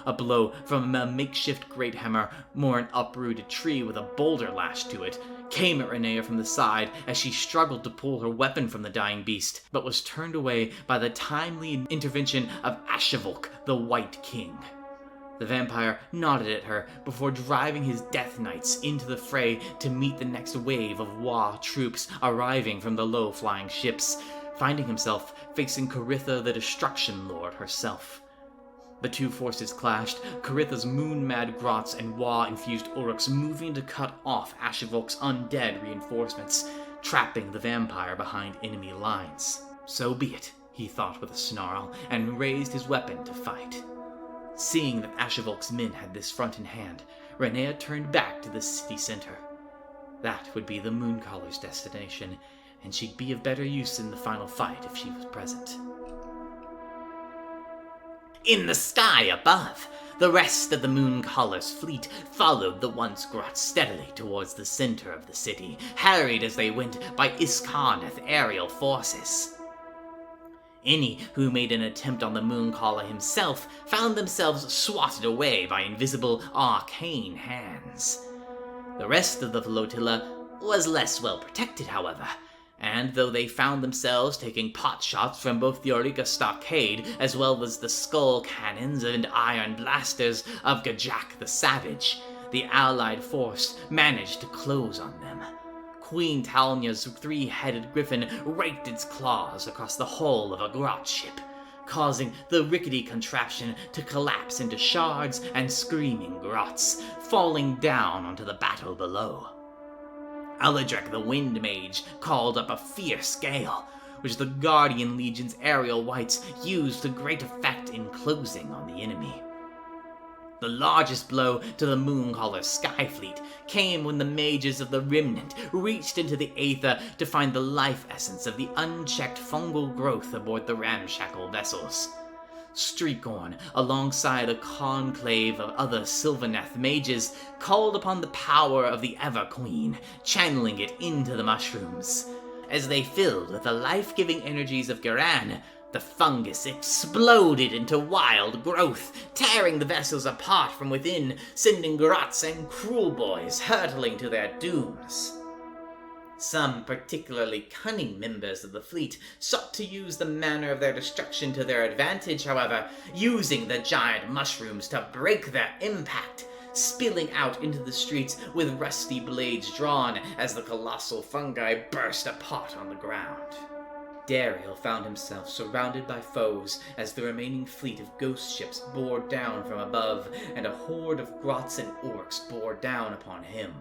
A blow from a makeshift great hammer, more an uprooted tree with a boulder lashed to it, came at Renea from the side as she struggled to pull her weapon from the dying beast, but was turned away by the timely intervention of Ashivolk, the White King. The vampire nodded at her before driving his Death Knights into the fray to meet the next wave of Wa troops arriving from the low-flying ships, finding himself facing Caritha the Destruction Lord herself. The two forces clashed, Caritha's moon-mad grots and Wa-infused Uruks moving to cut off Ashivolk's undead reinforcements, trapping the vampire behind enemy lines. So be it, he thought with a snarl, and raised his weapon to fight. Seeing that Ashivolk's men had this front in hand, Renea turned back to the city center. That would be the Mooncaller's destination, and she'd be of better use in the final fight if she was present. In the sky above, the rest of the Mooncaller's fleet followed the once Grot steadily towards the center of the city, harried as they went by Iskarneth aerial forces. Any who made an attempt on the Mooncaller himself found themselves swatted away by invisible, arcane hands. The rest of the flotilla was less well protected, however, and though they found themselves taking potshots from both the Eureka Stockade as well as the skull cannons and iron blasters of Gajak the Savage, the allied force managed to close on them. Queen Talnia's three-headed griffin raked its claws across the hull of a grot ship, causing the rickety contraption to collapse into shards and screaming grots, falling down onto the battle below. Aladrek the Wind Mage called up a fierce gale, which the Guardian Legion's aerial wights used to great effect in closing on the enemy. The largest blow to the Mooncaller's sky fleet came when the mages of the Remnant reached into the aether to find the life essence of the unchecked fungal growth aboard the ramshackle vessels. Streakhorn, alongside a conclave of other Sylvaneth mages, called upon the power of the Ever-Queen, channeling it into the mushrooms. As they filled with the life-giving energies of Garan, the fungus exploded into wild growth, tearing the vessels apart from within, sending grots and cruel boys hurtling to their dooms. Some particularly cunning members of the fleet sought to use the manner of their destruction to their advantage, however, using the giant mushrooms to break their impact, spilling out into the streets with rusty blades drawn as the colossal fungi burst apart on the ground. Dariel found himself surrounded by foes as the remaining fleet of ghost ships bore down from above, and a horde of grots and orcs bore down upon him.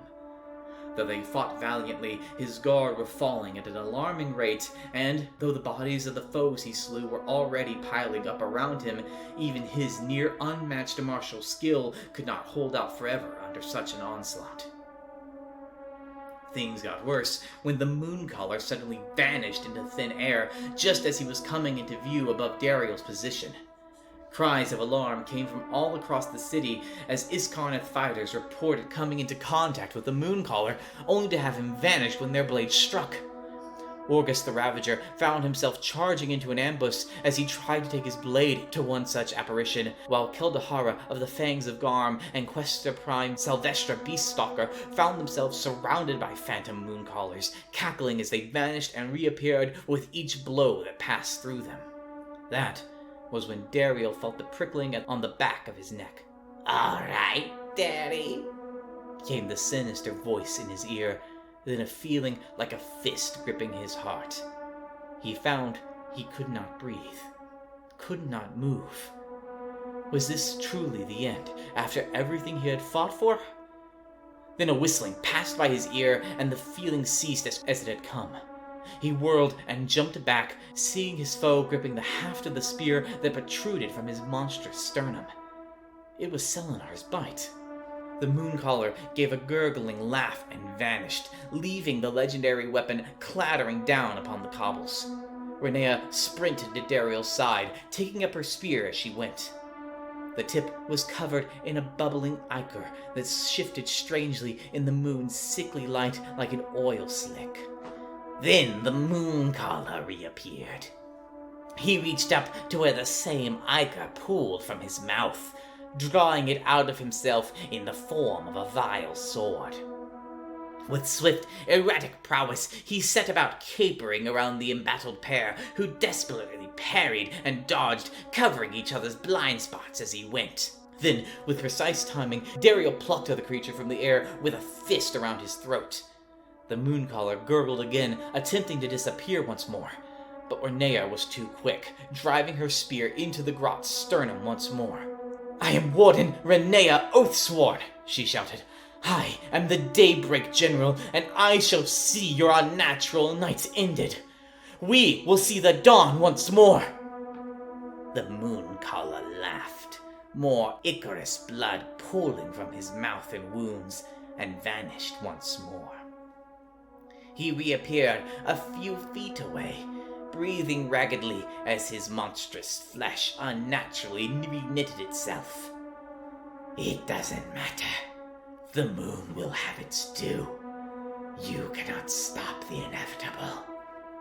Though they fought valiantly, his guard were falling at an alarming rate, and though the bodies of the foes he slew were already piling up around him, even his near-unmatched martial skill could not hold out forever under such an onslaught. Things got worse when the Mooncaller suddenly vanished into thin air just as he was coming into view above Dariel's position. Cries of alarm came from all across the city as Iskarneth fighters reported coming into contact with the Mooncaller, only to have him vanish when their blades struck. Orgus the Ravager found himself charging into an ambush as he tried to take his blade to one such apparition, while Keldahara of the Fangs of Garm and Questor Prime Salvestra Beaststalker found themselves surrounded by phantom mooncallers, cackling as they vanished and reappeared with each blow that passed through them. That was when Dariel felt the prickling on the back of his neck. "All right, Daddy," came the sinister voice in his ear, then a feeling like a fist gripping his heart. He found he could not breathe, could not move. Was this truly the end, after everything he had fought for? Then a whistling passed by his ear, and the feeling ceased as it had come. He whirled and jumped back, seeing his foe gripping the haft of the spear that protruded from his monstrous sternum. It was Selenar's bite. The Mooncaller gave a gurgling laugh and vanished, leaving the legendary weapon clattering down upon the cobbles. Renea sprinted to Dariel's side, taking up her spear as she went. The tip was covered in a bubbling ichor that shifted strangely in the moon's sickly light like an oil slick. Then the Mooncaller reappeared. He reached up to where the same ichor pooled from his mouth, drawing it out of himself in the form of a vile sword. With swift, erratic prowess, he set about capering around the embattled pair, who desperately parried and dodged, covering each other's blind spots as he went. Then, with precise timing, Dariel plucked the creature from the air with a fist around his throat. The Mooncaller gurgled again, attempting to disappear once more. But Renea was too quick, driving her spear into the grot's sternum once more. "I am Warden Renea Oathsworn," she shouted. "I am the Daybreak General, and I shall see your unnatural nights ended. We will see the dawn once more." The Mooncaller laughed, more Icarus blood pooling from his mouth and wounds, and vanished once more. He reappeared a few feet away, breathing raggedly as his monstrous flesh unnaturally reknitted itself. "It doesn't matter. The moon will have its due. You cannot stop the inevitable."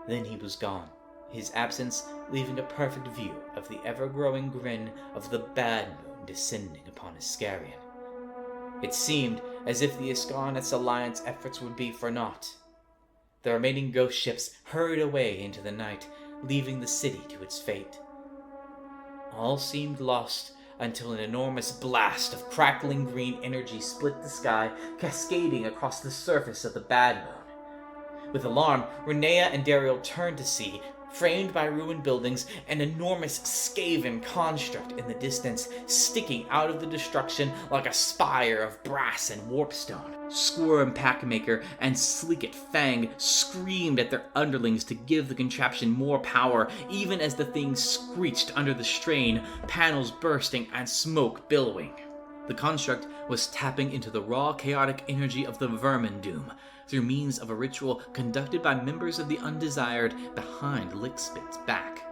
Then he was gone, his absence leaving a perfect view of the ever-growing grin of the Bad Moon descending upon Iscarian. It seemed as if the Iskarnet's alliance efforts would be for naught. The remaining ghost ships hurried away into the night, leaving the city to its fate. All seemed lost until an enormous blast of crackling green energy split the sky, cascading across the surface of the Bad Moon. With alarm, Renea and Dariel turned to see, framed by ruined buildings, an enormous Skaven construct in the distance, sticking out of the destruction like a spire of brass and warpstone. Squirm Packmaker and Sleekit Fang screamed at their underlings to give the contraption more power, even as the thing screeched under the strain, panels bursting and smoke billowing. The construct was tapping into the raw, chaotic energy of the Vermin Doom, through means of a ritual conducted by members of the Undesired behind Lickspit's back.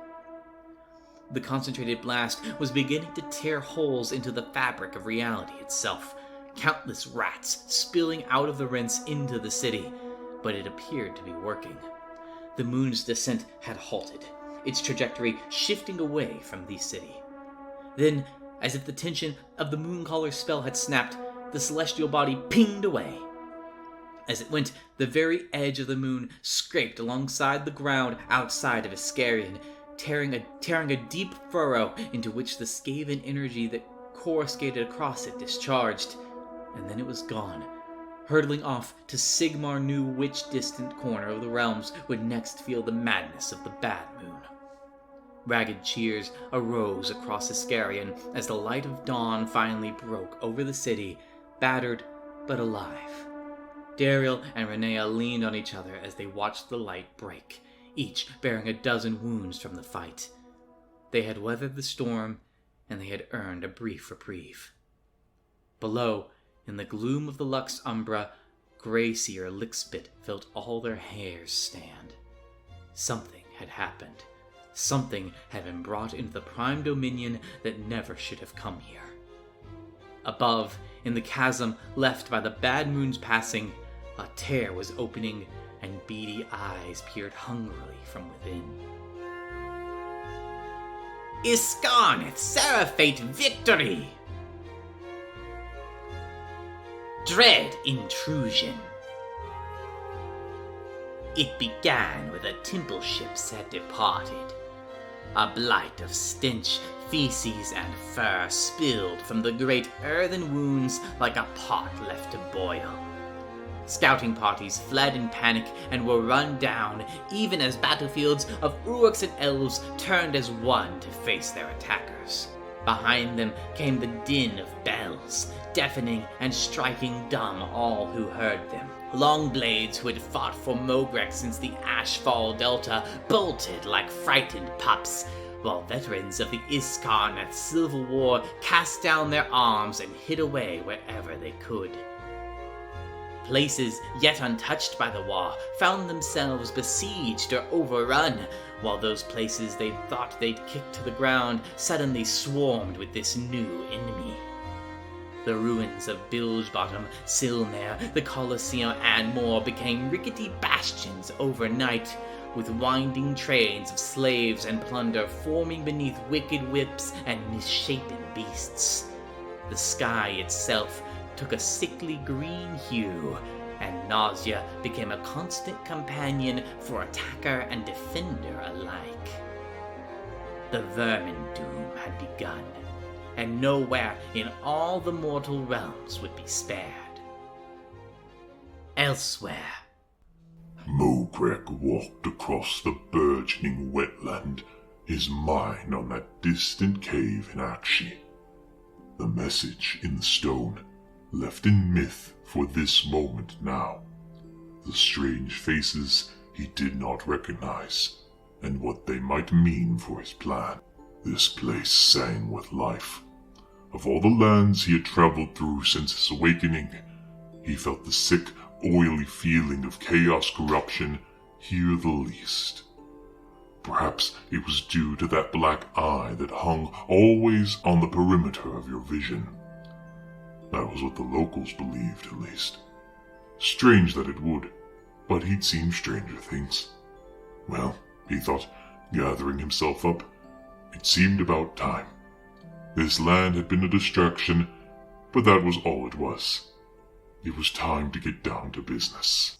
The concentrated blast was beginning to tear holes into the fabric of reality itself, countless rats spilling out of the rents into the city, but it appeared to be working. The moon's descent had halted, its trajectory shifting away from the city. Then, as if the tension of the Mooncaller's spell had snapped, the celestial body pinged away. As it went, the very edge of the moon scraped alongside the ground outside of Iscarian, tearing a deep furrow into which the Skaven energy that coruscated across it discharged. And then it was gone, hurtling off to Sigmar knew which distant corner of the realms would next feel the madness of the Bad Moon. Ragged cheers arose across Iscarian as the light of dawn finally broke over the city, battered but alive. Dariel and Renea leaned on each other as they watched the light break, each bearing a dozen wounds from the fight. They had weathered the storm, and they had earned a brief reprieve. Below, in the gloom of the Lux Umbra, Grayseer Lickspit felt all their hairs stand. Something had happened. Something had been brought into the prime dominion that never should have come here. Above, in the chasm left by the Bad Moon's passing, a tear was opening, and beady eyes peered hungrily from within. Iskarneth Seraphate victory! Dread intrusion. It began with the temple ships had departed. A blight of stench, feces, and fur spilled from the great earthen wounds like a pot left to boil. Scouting parties fled in panic and were run down, even as battlefields of Uruks and elves turned as one to face their attackers. Behind them came the din of bells, deafening and striking dumb all who heard them. Long blades who had fought for Mogrek since the Ashfall Delta bolted like frightened pups, while veterans of the Iskarneth Civil War cast down their arms and hid away wherever they could. Places yet untouched by the war found themselves besieged or overrun, while those places they thought they'd kicked to the ground suddenly swarmed with this new enemy. The ruins of Bilgebottom, Silmare, the Colosseum, and more became rickety bastions overnight, with winding trains of slaves and plunder forming beneath wicked whips and misshapen beasts. The sky itself took a sickly green hue, and nausea became a constant companion for attacker and defender alike. The vermin doom had begun, and nowhere in all the mortal realms would be spared. Elsewhere, Mogrek walked across the burgeoning wetland, his mind on that distant cave in Akshi. The message in the stone, left in myth for this moment now. The strange faces he did not recognize, and what they might mean for his plan. This place sang with life. Of all the lands he had traveled through since his awakening, he felt the sick, oily feeling of chaos corruption here the least. Perhaps it was due to that black eye that hung always on the perimeter of your vision. That was what the locals believed, at least. Strange that it would, but he'd seen stranger things. Well, he thought, gathering himself up, it seemed about time. This land had been a distraction, but that was all it was. It was time to get down to business.